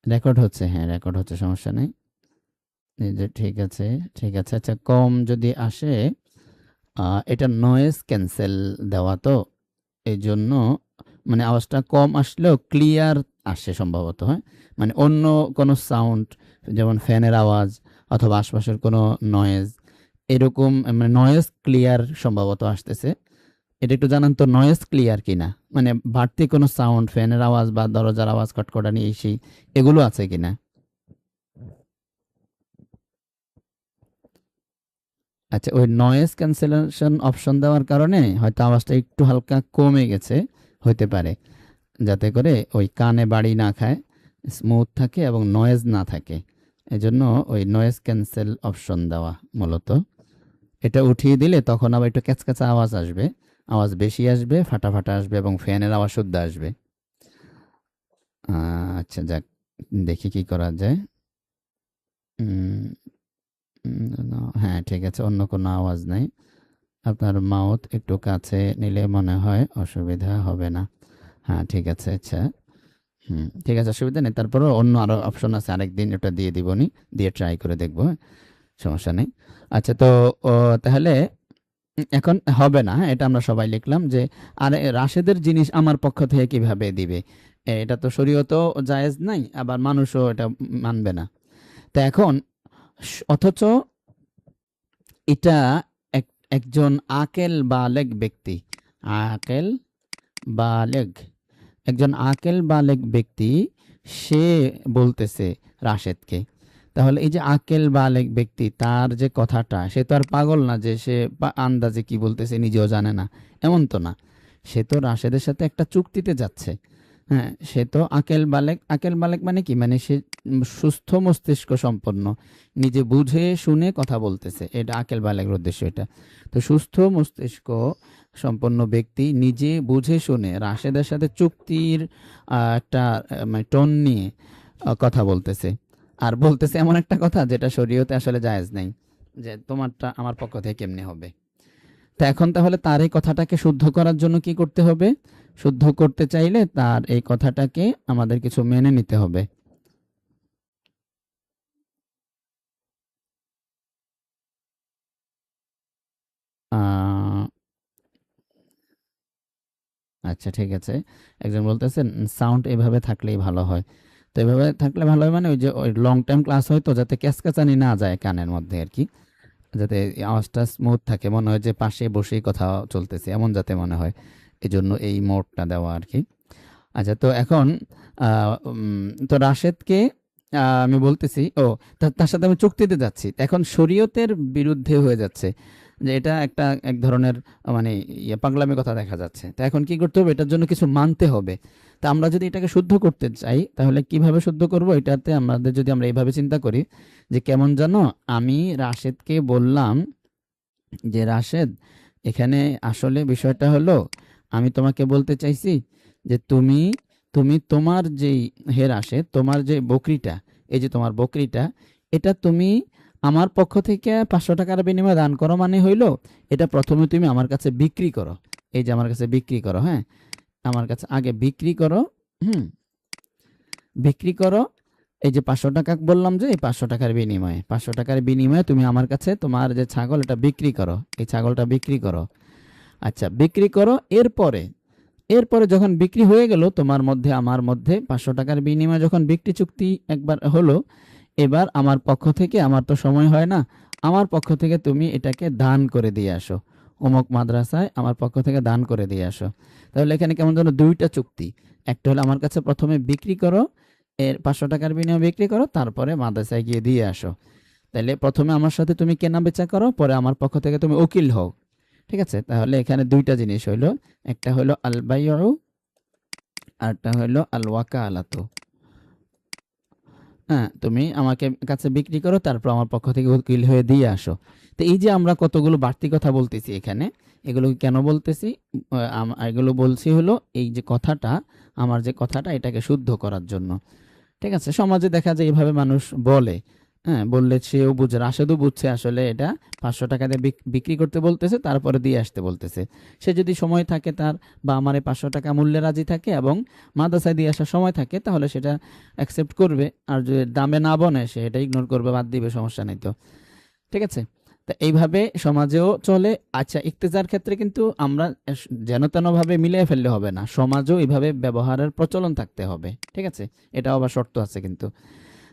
রেকর্ড হচ্ছে, হ্যাঁ রেকর্ড হচ্ছে, সমস্যা নেই, এই যে ঠিক আছে, ঠিক আছে। আচ্ছা, কম যদি আসে, এটা নয়েজ ক্যান্সেল দেওয়া, তো এই জন্য মানে আওয়াজটা কম আসলেও ক্লিয়ার আসে সম্ভবত, হ্যাঁ, মানে অন্য কোনো সাউন্ড, যেমন ফ্যানের আওয়াজ অথবা আশপাশের কোনো নয়েজ, এরকম মানে নয়েজ ক্লিয়ার সম্ভবত আসতেছে। এটা একটু জানান তো, নয়েজ ক্লিয়ার কিনা, মানে বাড়তি কোনো সাউন্ড, ফ্যানের আওয়াজ বা দরজার আওয়াজ, খটখটানি, এই সেই, এগুলো আছে কিনা? আচ্ছা, ওই নয়েজ ক্যান্সেলেশন অপশন দেওয়ার কারণে হয়তো আওয়াজটা একটু হালকা কমে গেছে, হতে পারে, যাতে করে ওই কানে বাড়ি না খায়, স্মুথ থাকে এবং নয়েজ না থাকে। এজন্য ওই নয়েজ ক্যান্সেল অপশন দেওয়া মূলত। এটা উঠিয়ে দিলে তখন আবার একটু ক্যাচক্যাচা আওয়াজ আসবে, আওয়াজ বেশি আসবে, ফাটা ফাটা আসবে, এবং ফ্যানের আওয়াজ শুদ্ধ আসবে। আচ্ছা, যাক, দেখি কি করা যায়। উম, হ্যাঁ ঠিক আছে, অন্য কোনো আওয়াজ নাই। আপনার মাউথ একটু কাছে নিলে মনে হয় অসুবিধা হবে না। হ্যাঁ ঠিক আছে, আচ্ছা। ঠিক আছে, অসুবিধা নেই। তারপরেও অন্য আরো অপশন আছে, আরেকদিন ওটা দিয়ে দিবনি, দিয়ে ট্রাই করে দেখবো, হ্যাঁ? সমস্যা নেই। আচ্ছা, তো তাহলে এখন হবে না, হ্যাঁ? এটা আমরা সবাই লিখলাম যে আরে রাশেদের জিনিস আমার পক্ষ থেকে কিভাবে দিবে? এটা তো শরীয়তেও জায়েজ নাই, আবার মানুষও এটা মানবে না। তো এখন অথচ এটা একজন আকেল বালেগ ব্যক্তি, আকেল বালেগ, একজন আকেল বালেগ ব্যক্তি, সে বলতেছে রাশেদকে। তাহলে এই যে আকেল বালেগ ব্যক্তি, তার যে কথাটা, সে তো আর পাগল না যে সে আন্দাজে কি বলতেছে নিজেও জানে না, এমন তো না। সে তো রাশেদের সাথে একটা চুক্তিতে যাচ্ছে। হ্যাঁ, সে তো আকেল বালেক। আকেল বালেক মানে কি? মানে সে সুস্থ মস্তিষ্ক সম্পন্ন, নিজে বুঝে শুনে কথা বলতেছে, এটা আকেল বালেকের উদ্দেশ্য এটা। তো সুস্থ মস্তিষ্ক সম্পন্ন ব্যক্তি নিজে বুঝে শুনে রাশেদের সাথে চুক্তির একটা মানে টোন নিয়ে কথা বলতেছে, আর বলতেছে এমন একটা কথা যেটা শরীয়তে আসলে জায়েজ নাই, যে তোমারটা আমার পক্ষ থেকে কেমনে হবে। তা এখন তাহলে তার এই কথাটাকে শুদ্ধ করার জন্য কি করতে হবে? শুদ্ধ করতে চাইলে তার এই কথাটাকে আমাদের কিছু মেনে নিতে হবে। আচ্ছা, ঠিক আছে। একজন বলতেছেন সাউন্ড এভাবে থাকলেই ভালো হয়। তো এভাবে থাকলে ভালো হয় মানে ওই যে ওই লং টাইম ক্লাস হয় তো, যাতে ক্যাচকাচানি না যায় কানের মধ্যে আর কি, যাতে আওয়াজটা স্মুথ থাকে, মনে হয় যে পাশে বসেই কথা চলতেছে, এমন যাতে মনে হয়। এই জন্য এই মোডটা দেওয়া আর কি। আচ্ছা, তো এখন তো রাশেদকে আমি বলতেছি, তার সাথে আমি চুক্তিতে যাচ্ছি। এখন শরীয়তের বিরুদ্ধে হয়ে যাচ্ছে, যে এটা এক ধরনের মানে পাগলামি কথা দেখা যাচ্ছে। তো এখন কি করতে হবে? এটার জন্য কিছু মানতে হবে। তা আমরা যদি এটাকে শুদ্ধ করতে চাই, তাহলে কিভাবে শুদ্ধ করব? এটাতে আমাদের যদি আমরা এইভাবে চিন্তা করি যে কেমন জানো, আমি রাশেদকে বললাম যে রাশেদ, এখানে আসলে বিষয়টা হলো, আমি তোমাকে বলতে চাইছি যে তুমি তুমি তোমার যেই, হে রাশেদ, তোমার যে বকরিটা, এই যে তোমার বকরিটা, এটা তুমি আমার পক্ষ থেকে 500 টাকার বিনিময়ে দান করো, মানে হইলো এটা প্রথমে তুমি আমার কাছে বিক্রি করো। এই যে আমার কাছে বিক্রি করো, হ্যাঁ, আমার কাছে আগে বিক্রি করো। হুম, বিক্রি করো। এই যে 500 টাকা বললাম, যে এই 500 টাকার বিনিময়ে, 500 টাকার বিনিময়ে তুমি আমার কাছে তোমার যে ছাগল, এটা বিক্রি করো, এই ছাগলটা বিক্রি করো। আচ্ছা, বিক্রি করো। এরপরে এরপরে যখন বিক্রি হয়ে গেল তোমার মধ্যে আমার মধ্যে, 500 টাকার বিনিময়ে যখন বিক্রি চুক্তি একবার হলো, এবার আমার পক্ষ থেকে, আমার তো সময় হয় না, আমার পক্ষ থেকে তুমি এটাকে দান করে দিয়ে আসো, অমুক মাদ্রাসায় আমার পক্ষ থেকে দান করে দিয়ে আসো। তাহলে এখানে কেমন যেন দুইটা চুক্তি। একটা হলো আমার কাছে প্রথমে বিক্রি করো, এর 500 টাকার বিনিময়ে বিক্রি করো, তারপরে মাদ্রাসায় গিয়ে দিয়ে আসো। তাহলে প্রথমে আমার সাথে তুমি কেনা বেচা করো, পরে আমার পক্ষ থেকে তুমি উকিল হও। ঠিক আছে? তাহলে এখানে দুইটা জিনিস হইলো, একটা হলো আল বাইউ, আরটা হলো আল ওয়াকালাতু। হ্যাঁ, তুমি আমাকে কাছে বিক্রি করো, তারপর আমার পক্ষ থেকে উকিল হয়ে দিয়ে আসো। তো এই যে আমরা কতগুলো বাড়তি কথা বলতেছি এখানে, এগুলো কেন বলতেছি? এগুলো বলছি হলো এই যে কথাটা, আমার যে কথাটা, এটাকে শুদ্ধ করার জন্য। ঠিক আছে? সমাজে দেখা যায় এভাবে মানুষ বলে, হ্যাঁ, বললে সেও বুঝে, রাশেদও বুঝছে আসলে এটা 500 টাকা দিয়ে বিক্রি করতে বলতেছে, তারপরে দিয়ে আসতে বলতেছে। সে যদি সময় থাকে তার, বা আমার এই 500 টাকা মূল্যে রাজি থাকে এবং মাদ্রাসায় দিয়ে আসার সময় থাকে, তাহলে সেটা অ্যাকসেপ্ট করবে। আর যদি দামে না বনে, সে এটা ইগনোর করবে, বাদ দিবে, সমস্যা নেই তো। ঠিক আছে? তা এইভাবে সমাজেও চলে। আচ্ছা, ইক্তেজার ক্ষেত্রে কিন্তু আমরা যেন তেনভাবে মিলিয়ে ফেললে হবে না, সমাজেও এইভাবে ব্যবহারের প্রচলন থাকতে হবে। ঠিক আছে? এটাও আবার শর্ত আছে কিন্তু।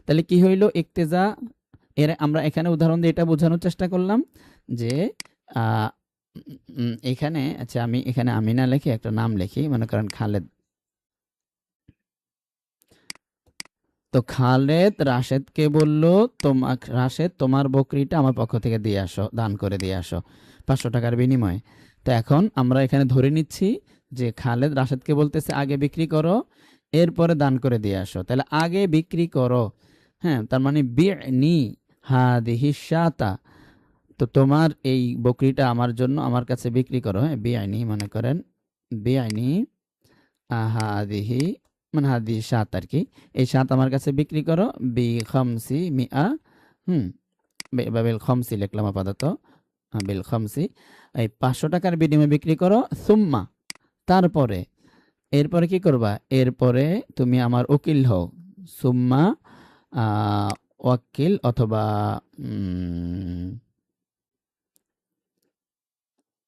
তাহলে কি হইল ইক্তেজা? এর আমরা এখানে উদাহরণ দিয়ে এটা বোঝানোর চেষ্টা করলাম যে এখানে, আচ্ছা, আমি এখানে আমি না লিখে একটা নাম লিখি, মনে করেন খালেদ। তো খালেদ রাশেদকে বলল, রাশেদ, তোমার বকরিটা আমার পক্ষ থেকে দিয়ে আসো, দান করে দিয়ে আসো 500 টাকার বিনিময়ে। তো এখন আমরা এখানে ধরে নিচ্ছি যে খালেদ রাশেদকে বলতেছে আগে বিক্রি করো, এরপরে দান করে দিয়ে আসো। তাহলে আগে বিক্রি করো, হ্যাঁ, তার মানে বি'নি হাদিহি শাতা, তো তোমার এই বকরিটা আমার জন্য আমার কাছে বিক্রি করো, হ্যাঁ, বিআইনি, মনে করেন বিআইনি হাদিহি, মানে হাদিহি সাত আর কি, এই সাত আমার কাছে বিক্রি করো, বি খামসি মিআ, হুম, বা বিল খামসি লিখলাম আপাতত, বিল খামসি, এই 500 টাকার বিনিময়ে বিক্রি করো, সুম্মা, তারপরে এরপরে কি করবা, এরপরে তুমি আমার উকিল হও, সুম্মা ওয়াক্কিল, অথবা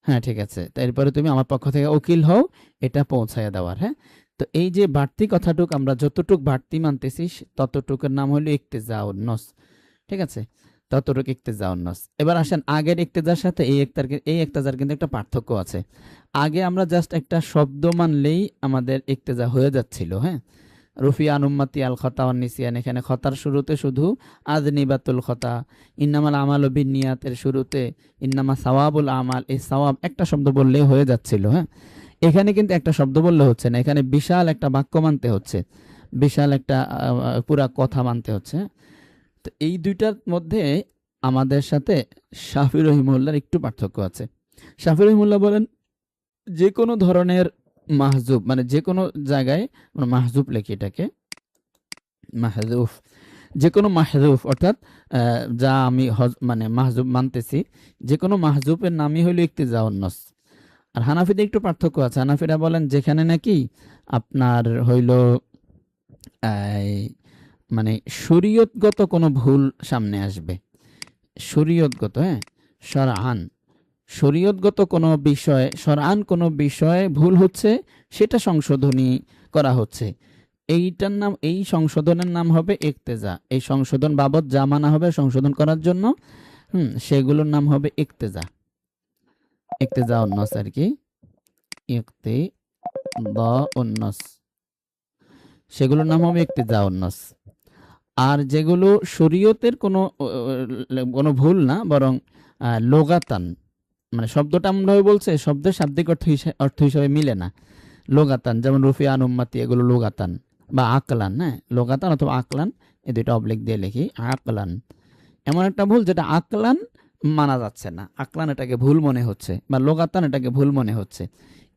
হ্যাঁ ঠিক আছে, তো এরপরে তুমি আমার পক্ষ থেকে উকিল হও, এটা পৌঁছাইয়া দেওয়ার। হ্যাঁ, তো এই যে বাড়তি কথাটুক আমরা যতটুক বাড়তি মানতেছি ততটুকুর নাম হলো ইক্তেজাউন নস। ঠিক আছে, ততটুকু ইক্তেজাউন নস। এবার আসেন আগের ইক্তেজার সাথে এই ইক্তেজার কিন্তু একটা পার্থক্য আছে। আগে আমরা জাস্ট একটা শব্দ মানলেই আমাদের ইক্তেজা হয়ে যাচ্ছিল। হ্যাঁ, রুফিয়ান উম্মতি আল খতা ওয়ান নিসিয়ান, এখানে খতার শুরুতে শুধু আযনিবাতুল খতা, ইন্নামাল আমালু বিন্নিয়াতের শুরুতে ইন্নামা সাওয়াবুল আমাল, এই সাওয়াব একটা শব্দ বললেই হয়ে যাচ্ছিল। হ্যাঁ, এখানে কিন্তু একটা শব্দ বললে হচ্ছে না, এখানে বিশাল একটা বাক্য মানতে হচ্ছে, বিশাল একটা পুরা কথা মানতে হচ্ছে। তো এই দুইটার মধ্যে আমাদের সাথে শাফি রহিমউল্লাহর একটু পার্থক্য আছে। শাফি রহিমউল্লাহ বলেন যে কোনো ধরনের মাহজুব, মানে যে কোনো জায়গায় আমরা মাহজুব লেখি এটাকে মাহজুফ, যে কোনো মাহজুফ অর্থাৎ যা আমি মানে মাহজুব মানতেছি, যে কোনো মাহজুবের নামই হইল ইক্তিজাউন নস। আর হানাফিদের একটু পার্থক্য আছে, হানাফিরা বলেন যেখানে নাকি আপনার হইল এই, মানে শরীয়তগত কোনো ভুল সামনে আসবে, শরীয়তগত, হ্যাঁ, শরআন, শরীয়তগত কোনো বিষয়, শরআন কোনো বিষয়ে ভুল হচ্ছে, সেটা সংশোধনী করা হচ্ছে, এইটার নাম, এই সংশোধনের নাম হবে ইক্তেজা। এই সংশোধন বাবদ যা মানা হবে সংশোধন করার জন্য, সেগুলোর নাম হবে ইক্তেজা, ইক্তেজা উন্নস আর কি, ইক্তেদা উন্নস, সেগুলোর নাম হবে ইক্তেজা উন্নস। আর যেগুলো শরীয়তের কোনো কোনো ভুল না, বরং লোগাতান, মানে শব্দটা আমরা বলছে শব্দের শাব্দিক অর্থ হিসাবে মিলে না, লোগাতান, যেমন রুফিয়ান উম্মাতি, এগুলো লোগাতান বা আকলান। হ্যাঁ, লোগাতান অথবা আকলান, এই দুইটা অবলিক দিয়ে লিখি, আকলান এমন একটা ভুল যেটা আকলান মানা যাচ্ছে না, আকলান এটাকে ভুল মনে হচ্ছে, বা লোগাতান এটাকে ভুল মনে হচ্ছে,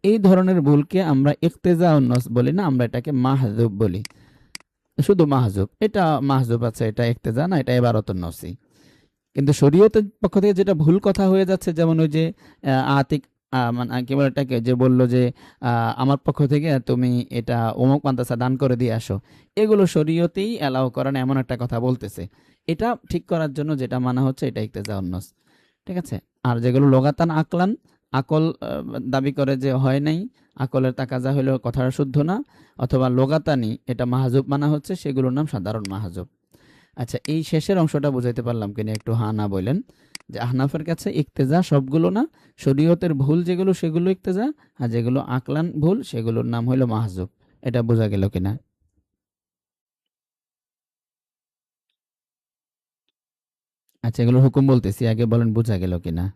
এই ধরনের ভুলকে আমরা ইক্তেজা উন্নস বলি না, আমরা এটাকে মাহজুব বলি, শুধু মাহজুব, এটা মাহজুব আছে, এটা ইক্তেজা না, এটা ইবারাতুন নসি। কিন্তু শরীয়তের পক্ষ থেকে যেটা ভুল কথা হয়ে যাচ্ছে, যেমন ওই যে আতিক, মানে কি বলে এটাকে, যে বললো যে আমার পক্ষ থেকে তুমি এটা অমুক মাদ্রাসা দান করে দিয়ে আসো, এগুলো শরীয়তেই অ্যালাউ করে না, এমন একটা কথা বলতেছে, এটা ঠিক করার জন্য যেটা মানা হচ্ছে এটা ইক্তেজা উন্নস। ঠিক আছে, আর যেগুলো লোগাতান আকলান, আকল দাবি করে যে হয় নাই, আকলের তাকাজা হলেও কথাটা শুদ্ধ না, অথবা লোগাতানি এটা মাহজুব মানা হচ্ছে, সেগুলোর নাম সাধারণ মাহজুব। আচ্ছা, এই শেষের অংশটা বুঝাইতে পারলাম কিনা একটু হা না বললেন, যে আহনাফের কাছে ইক্তেজা সবগুলো না, শরীয়তের ভুল যেগুলো সেগুলো ইক্তেজা, আর যেগুলো আকলান ভুল সেগুলোর নাম হইল মাহজুব। এটা বোঝা গেল কিনা? আচ্ছা, এগুলোর হুকুম বলতেছি, আগে বলেন বোঝা গেল কিনা।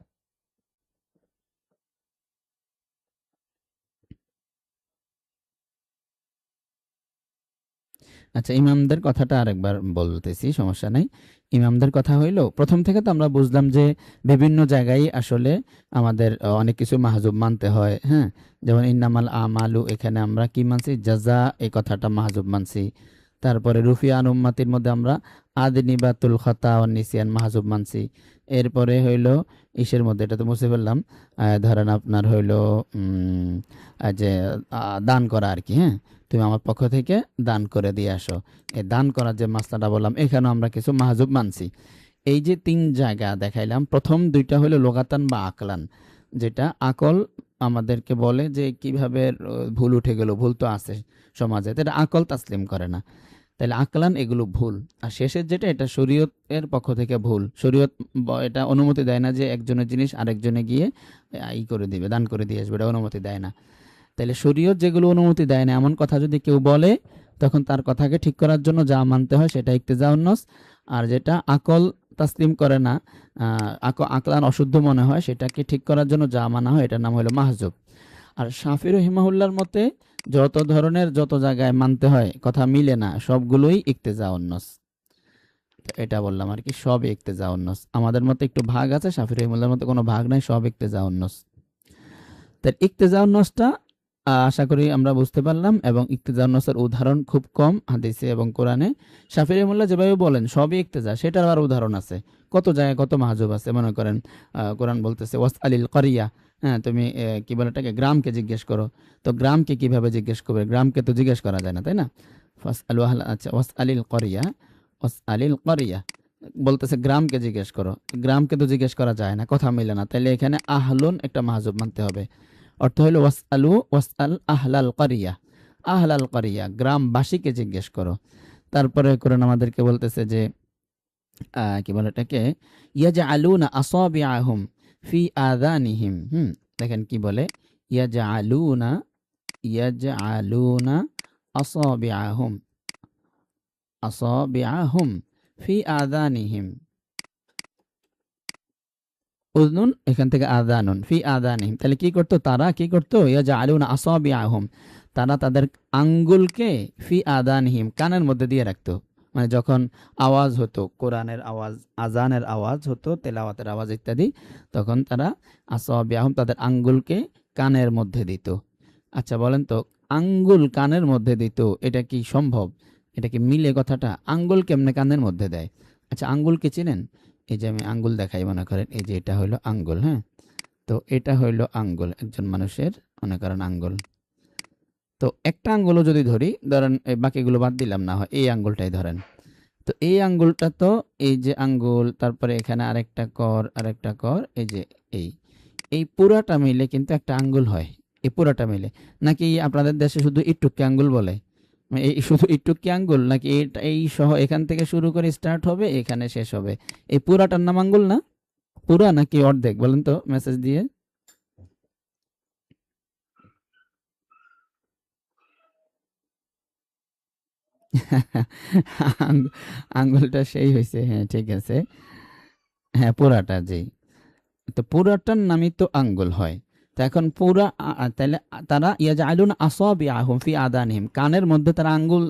আচ্ছা, ইমামদের কথাটা আরেকবার বলতেছি, সমস্যা নাই। ইমামদের কথা হইল, প্রথম থেকে তো আমরা বুঝলাম যে বিভিন্ন জায়গায় আসলে আমাদের অনেক কিছু মাহজুব মানতে হয়। হ্যাঁ, যেমন ইন্নামাল আমালু, এখানে আমরা কি মানছি, জাজা, এই কথাটা মাহজুব মানছি। তারপরে রুফিয়ান উম্মাতির মধ্যে আমরা আদনিবাতুল খতা ও নিসিয়ান মাহজুব মানছি। এরপরে হইল ইসের মধ্যে, এটা তো মুছে ফেললাম, ধরেন আপনার হইল যে দান করা আর কি। হ্যাঁ, তুমি আমার পক্ষ থেকে দান করে দিয়ে আসো, এই দান করার যে মাসলাটা বললাম, এখানেও আমরা কিছু মাহজুব মানছি। এই যে তিন জায়গা দেখাইলাম, প্রথম দুইটা হলো লোগাতান বা আকলান, যেটা আকল আমাদেরকে বলে যে কিভাবে ভুল উঠে গেল, ভুল তো আছে সমাজে, তো এটা আকল তাসলিম করে না, তাহলে আকলান এগুলো ভুল। আর শেষের যেটা, এটা শরীয়তের পক্ষ থেকে ভুল, শরীয়ত এটা অনুমতি দেয় না যে একজনের জিনিস আরেকজনে গিয়ে ই করে দিবে, দান করে দিয়ে আসবে, এটা অনুমতি দেয় না। তাহলে শরীয়ত যেগুলো অনুমতি দেয় না এমন কথা যদি কেউ বলে, তখন তার কথাকে ঠিক করার জন্য যা মানতে হয় সেটা ইক্তেজাউন নস। আর যেটা আকল তাসলিম করে না, আকলান অশুদ্ধ মনে হয়, সেটাকে ঠিক করার জন্য যা মানা হয় এটার নাম হলো মাহজুব। আর শাফি রহিমাহুল্লাহর মতে যত ধরনের, যত জায়গায় মানতে হয় কথা মিলে না, সবগুলোই ইক্তেজাউন নস। তো এটা বললাম আর কি, সব ইক্তেজাউন নস। আমাদের মতে একটু ভাগ আছে, শাফি রহিমাহুল্লাহর মতে কোনো ভাগ নাই, সব ইক্তেজাউন নস। তার ইক্তেজাউন নসটা আশা করি আমরা বুঝতে পারলাম, এবং ইক্তেজা নসের উদাহরণ খুব কম হাদিসে এবং কোরআনে। শাফি রহিমাহুল্লাহ যেভাবে বলেন সবই ইক্তেজা, সেটার আবার উদাহরণ আছে কত জায়গায়, কত মাহজুব আছে। মনে করেন কোরআন বলতেছে ওয়াস আলিল করিয়া, হ্যাঁ তুমি কি বলে এটাকে, গ্রামকে জিজ্ঞেস করো। তো গ্রামকে কিভাবে জিজ্ঞেস করবে, গ্রামকে তো জিজ্ঞেস করা যায় না, তাই না? ফাস আলু আহলা, আচ্ছা ওয়াস আলিল করিয়া, ওয়াস আলিল করিয়া বলতেছে গ্রামকে জিজ্ঞেস করো, গ্রামকে তো জিজ্ঞেস করা যায় না, কথা মিলে না, তাইলে এখানে আহলুন একটা মাহজুব মানতে হবে। অর্থ হলো ওয়াসআল আহলাল কারিয়া, আহলাল কারিয়া গ্রামবাসীকে জিজ্ঞেস করো। তারপরে কোরআন আমাদেরকে বলতেছে যে কি বলে এটাকে, ইয়াজআলুনা আসাবিআহুম ফি আযানিহিম, দেখেন কি বলে, ইয়াজআলুনা, ইয়াজআলুনা আসাবিআহুম, আসাবিআহুম ফি আযানিহিম, উযনুন এখান থেকে আযানুন, ফি আযানিহিম, তাহলে কি করতো তারা, কি করতো, ইয়াজআলুনা আসাবিআহুম, তারা তাদের আঙ্গুলকে ফি আযানিহিম কানের মধ্যে দিয়ে রাখতো। মানে যখন আওয়াজ হতো, কোরআনের আওয়াজ, আজানের আওয়াজ হতো, তেলাওয়াতের আওয়াজ ইত্যাদি, তখন তারা আসাবিআহুম তাদের আঙ্গুলকে কানের মধ্যে দিত। আচ্ছা বলেন তো, আঙ্গুল কানের মধ্যে দিত, এটা কি সম্ভব? এটা কি মিলে কথাটা? আঙ্গুল কেমনে কানের মধ্যে দেয়? আচ্ছা আঙ্গুলকে চিনেন? এই যে আমি আঙ্গুল দেখাই, মনে করেন এই যে এটা হইলো আঙ্গুল, হ্যাঁ? তো এটা হইলো আঙ্গুল, একজন মানুষের মনে করেন আঙ্গুল। তো একটা আঙ্গুলও যদি ধরি, ধরেন এই বাকিগুলো বাদ দিলাম, না হয় এই আঙ্গুলটাই ধরেন। তো এই আঙ্গুলটা তো, এই যে আঙ্গুল, তারপরে এখানে আরেকটা কর, আরেকটা কর, এই যে এই এই পুরাটা মিলে কিন্তু একটা আঙ্গুল হয়। এই পুরাটা মিলে, নাকি আপনাদের দেশে শুধু ইটুকি আঙ্গুল বলে? মানে এই শুধু ইটুকি আঙ্গুল, নাকি এই সহ এখান থেকে শুরু করে স্টার্ট হবে, এখানে শেষ হবে, এই পুরাটার নাম আঙ্গুল না? পুরা নাকি অর্ধেক, বলেন তো মেসেজ দিয়ে। আঙ্গুলটা সেই হয়েছে, হ্যাঁ ঠিক আছে। হ্যাঁ পুরাটা, জি। তো পুরাটার নামই তো আঙ্গুল হয়। তো এখন পুরা তাহলে তারা ইয়াজআলুন আসাবিআহুম ফি আযানিহিম, কানের মধ্যে তারা আঙ্গুল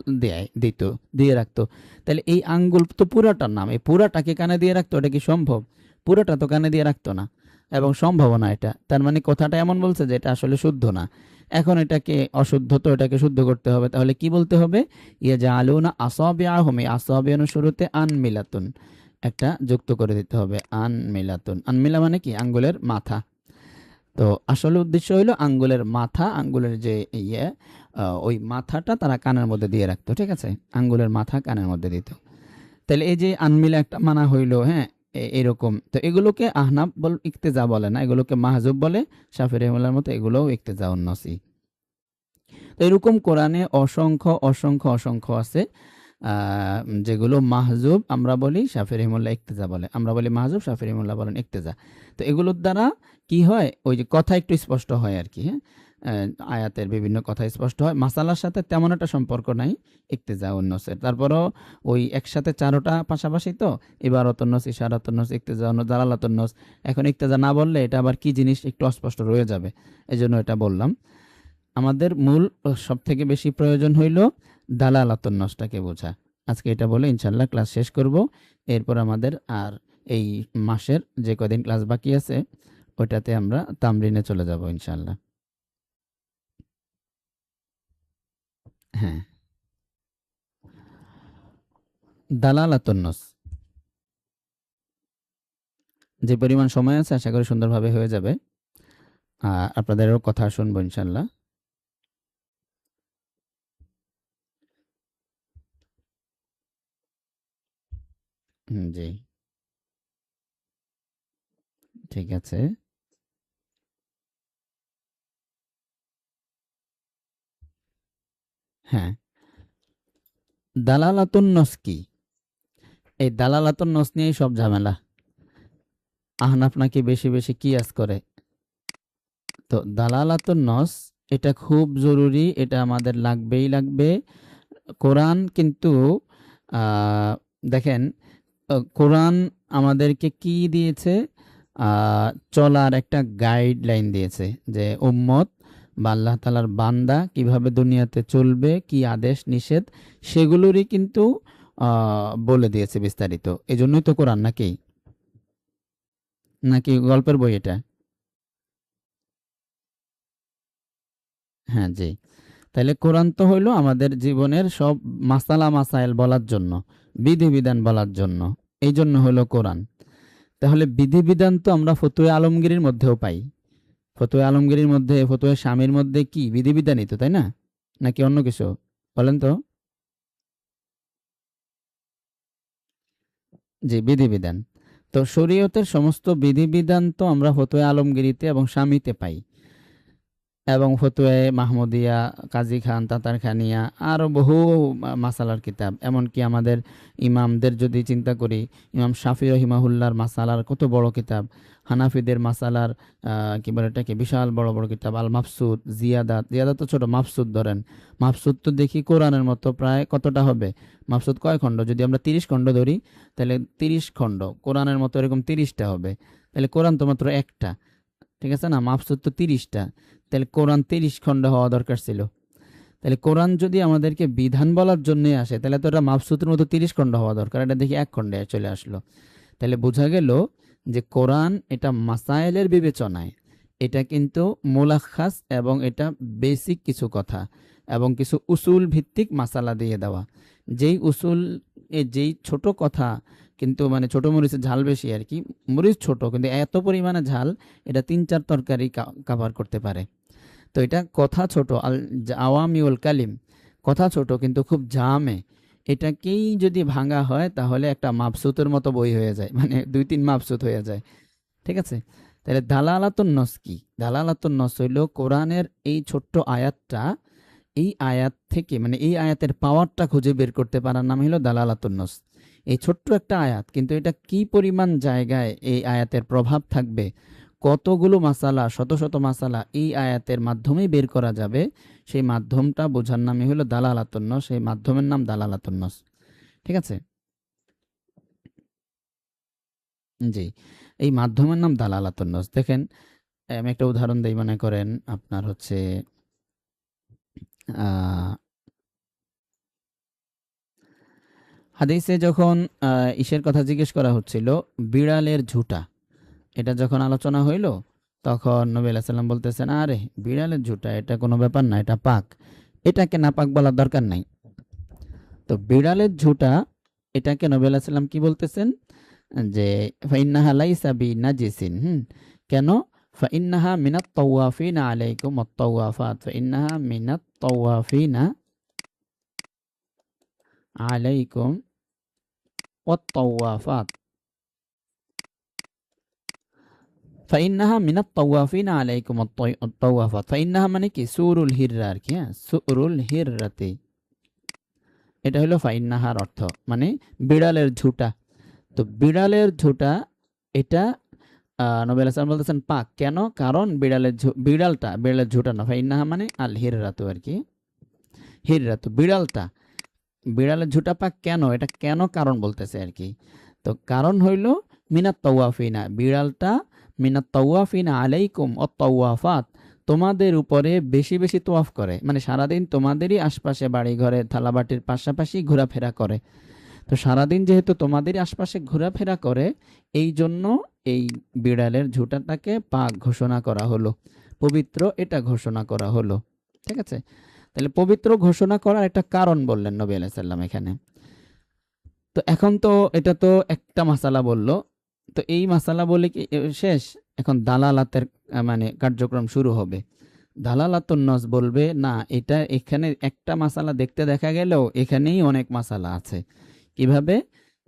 দিত, দিয়ে রাখতো। তাহলে এই আঙ্গুল তো পুরাটার নাম, এই পুরাটাকে কানে দিয়ে রাখতো, এটা কি সম্ভব? পুরাটা তো কানে দিয়ে রাখতো না, এবং সম্ভব না এটা। তার মানে কথাটা এমন বলছে যে এটা আসলে শুদ্ধ না। এখন এটাকে অশুদ্ধ, তো এটাকে শুদ্ধ করতে হবে, তাহলে কি বলতে হবে? ইয়াজআলুনা আসাবিআহুম, এই আসাবিআর শুরুতে আন মিলাতুন একটা যুক্ত করে দিতে হবে, আন মিলাতুন। আনমিলা মানে কি, আঙ্গুলের মাথা। তো আসলে উদ্দেশ্য হইলো আঙ্গুলের মাথা, আঙ্গুলের যে ইয়ে, ওই মাথাটা তারা কানের মধ্যে দিয়ে রাখতো, ঠিক আছে? আঙ্গুলের মাথা কানের মধ্যে দিত। তাহলে এই যে আনমিলা একটা মানা হইলো, হ্যাঁ? এরকম তো এগুলোকে আহনাব ইক্তেজা বলে না, এগুলোকে মাহজুব বলে। শাফি রহিমাহুল্লাহর মতো এগুলোও ইক্তেজা উন্নসি। তো এরকম কোরআনে অসংখ্য অসংখ্য অসংখ্য আছে, যেগুলো মাহজুব আমরা বলি, শাফি রহিমাহুল্লাহ ইক্তেজা বলে। আমরা বলি মাহজুব, শাফি রহিমাহুল্লাহ বলেন ইক্তেজা। তো এগুলোর দ্বারা কি হয়, ওই যে কথা একটু স্পষ্ট হয় আর কি, হ্যাঁ? আয়াতের বিভিন্ন কথা স্পষ্ট হয়, মাসালার সাথে তেমন একটা সম্পর্ক নাই ইক্তেজা উন্নসের। তারপরও ওই একসাথে চারোটা পাশাপাশি, তো ইবারতুন্নস, ইশারাতুন্নস, ইক্তেজা উন্নস, দালালাতুন্নস। এখন ইক্তেজা না বললে এটা আবার কি জিনিস একটু অস্পষ্ট রয়ে যাবে, এজন্য এটা বললাম। আমাদের মূল সবথেকে বেশি প্রয়োজন হইল দালালাতুন নসটাকে বোঝা। আজকে এটা বলে ইনশাল্লাহ ক্লাস শেষ করব। এরপর আমাদের আর এই মাসের যে কদিন ক্লাস বাকি আছে, ওটাতে আমরা তামরিনে চলে যাব ইনশাল্লাহ। হ্যাঁ, দালালাতুন নস, যে পরিমাণ সময় আছে আশা করি সুন্দরভাবে হয়ে যাবে। আপনাদেরও কথা শুনবো ইনশাল্লাহ। জি, ঠিক আছে। হ্যাঁ, দালালাতুন নস কি? এই দালালাতুন নস নিয়েই সব ঝামেলা। আহনাফ নাকি বেশি বেশি কিয়াস করে। তো দালালাতুন নস এটা খুব জরুরি, এটা আমাদের লাগবেই লাগবে। কোরআন কিন্তু আহ, দেখেন, কোরআন আমাদেরকে কি দিয়েছে? চলার একটা গাইডলাইন দিয়েছে, যে উম্মত বা আল্লাহ তালার বান্দা কিভাবে দুনিয়াতে চলবে, কি আদেশ নিষেধ, সেগুলোরই কিন্তু বলে দিয়েছে বিস্তারিত। এজন্যই তো কোরআন, নাকি? নাকি গল্পের বই এটা? হ্যাঁ, জি। তাইলে কোরআন তো হইলো আমাদের জীবনের সব মাসালা মাসাইল বলার জন্য, বিধিবিধান বলার জন্য। এই জন্য হলো কোরআন। তাহলে বিধিবিধান তো আমরা ফতোয়া আলমগীরের মধ্যেও পাই। ফতোয়া আলমগীরের মধ্যে, ফতোয়া স্বামীর মধ্যে কি বিধিবিধানই তো, তাই না? নাকি অন্য কিছু? বলেন তো। জি, বিধিবিধান। তো শরীয়তের সমস্ত বিধিবিধান তো আমরা ফতোয়া আলমগীরিতে এবং স্বামীতে পাই। এবং ফতুয়ায়ে মাহমুদিয়া, কাজী খান, তাতারখানিয়া, আরও বহু মাসালার কিতাব। এমনকি আমাদের ইমামদের যদি চিন্তা করি, ইমাম শাফি রহিমাহুল্লার মাসালার কত বড় কিতাব, হানাফিদের মাসালার কি বলে এটাকে, বিশাল বড় বড় কিতাব, আল মাফসুদ, জিয়াদাত, জিয়াদাত তো ছোট, মাফসুদ ধরেন, মাফসুদ তো দেখি কোরআনের মতো প্রায় কতটা হবে, মাফসুদ কয় খণ্ড, যদি আমরা 30 খণ্ড ধরি তাহলে 30 খণ্ড, কোরআনের মতো এরকম 30টা হবে। তাহলে কোরআন তো মাত্র একটা, ঠিক আছে না? মাফসুদ তো 30টা, তাহলে কোরআন 30 খণ্ড হওয়া দরকার ছিল। তাহলে কোরআন যদি আমাদেরকে বিধান বলার জন্য আসে, তাহলে তো এটা মাফসুদের মতো 30 খণ্ড হওয়া দরকার, এটা দেখি 1 খণ্ডে চলে আসলো। তাহলে বোঝা গেল যে কোরআন এটা মাসাইলের বিবেচনায়, এটা কিন্তু মোলাখাস এবং এটা বেসিক কিছু কথা এবং কিছু উসুল ভিত্তিক মাসালা দিয়ে দেওয়া। যেই উসুল, যেই ছোট কথা, কিন্তু মানে ছোট মরিচের ঝাল বেশি আর কি, মরিচ ছোট কিন্তু এত পরিমাণে ঝাল, এটা 3-4 তরকারি কাভার করতে পারে। তো এটা কথা ছোট, আল আওয়ামিউল কালিম, কথা ছোট কিন্তু খুব জামে। এটাকেই যদি ভাঙা হয় তাহলে একটা মাবসুতের মতো বই হয়ে যায়, মানে 2-3 মাবসুত হয়ে যায়। ঠিক আছে? তাহলে দালালাতুন নস কি? দালালাতুন নস হইল কোরআনের এই ছোট্ট আয়াতটা, এই আয়াত থেকে মানে এই আয়াতের পাওয়ারটা খুঁজে বের করতে পারার নাম হলো দালালাতুন নস। এই ছোট্ট একটা আয়াত, কিন্তু এটা কি পরিমাণ জায়গায় এই আয়াতের প্রভাব থাকবে, কতগুলো মাসালা, শত শত মাসালা এই আয়াতের মাধ্যমেই বের করা যাবে, সেই মাধ্যমটা বোঝার নামই হলো দালালাতুন নস, সেই মাধ্যমের নাম দালালাতুন নস। ঠিক আছে? জি, এই মাধ্যমের নাম দালালাতুন নস। দেখেন, আমি একটা উদাহরণ দেই, মনে করেন আপনার হচ্ছে আহ হাদিসে যখন ইসের কথা জিজ্ঞেস করা হচ্ছিল, বিড়ালের ঝুঁটা, এটা যখন আলোচনা হইল, তখন নবী আলাইহিস সালাম বলতেছেন, আরে বিড়ালের ঝুঁটা এটা কোনো ব্যাপার না, এটা পাক, এটাকে নাপাক বলার দরকার নাই। তো বিড়ালের ঝুঁটা, এটাকে নবী আলাইহিস সালাম কি বলতেছেন, যে ফাইন্নাহা লাইসা বিনাজিসিন। কেন? ফাইন্নাহা মিনাত তাওয়াফিনা আলাইকুম আত-তাওয়াফাত, ফাইন্নাহা মিনাত তাওয়াফিনা আলাইকুম ওয়াত-তাওয়াফাত, ফাইন্নাহা মিনাত তাওয়াফিনা আলাইকুম আত-তাওয়াফাত। ফাইন্নাহা মানে কি? সুরুল হিররা আর কি, হ্যাঁ, সুরুল হিররাতে, এটা হলো ফাইন্নাহার অর্থ, মানে বিড়ালের ঝুঁটা। তো বিড়ালের ঝুঁটা, এটা নবী আলাইহিস সালাম বলতেছেন পাক। কেন? কারণ বিড়ালের ঝুঁটা না, ফাইন্নাহা মানে আল হিররাতু আর কি, হিররাতু বিড়ালটা, বিড়ালের ঝুঁটা পাক কেন, এটা কেন কারণ বলতেছে আর কি। তো কারণ হইল মিনাত তাওয়াফিনা, বিড়ালটা মিনাত তাওয়াফিনা আলাইকুম ও তাওয়াফাত, তোমাদের উপরে বেশি বেশি তোয়াফ করে, মানে সারাদিন তোমাদেরই আশপাশে বাড়ি ঘরে থালাবাটির পাশাপাশি ঘোরাফেরা করে। তো সারাদিন যেহেতু তোমাদেরই আশপাশে ঘোরাফেরা করে, এই জন্য এই বিড়ালের ঝুঁটাটাকে পাক ঘোষণা করা হলো, পবিত্র এটা ঘোষণা করা হলো। ঠিক আছে? তাহলে পবিত্র ঘোষণা করার একটা কারণ বললেন নবী আলাইহিস সালাম এখানে। তো এখন তো এটা তো একটা মাসালা বলল, তো এই মাসালা বলে কি শেষ? এখন দালালাতের মানে কার্যক্রম শুরু হবে। দালালাতুন নস বলবে না, এটা এখানে একটা মাসালা দেখতে দেখা গেলেও এখানেই অনেক মাসালা আছে। কিভাবে?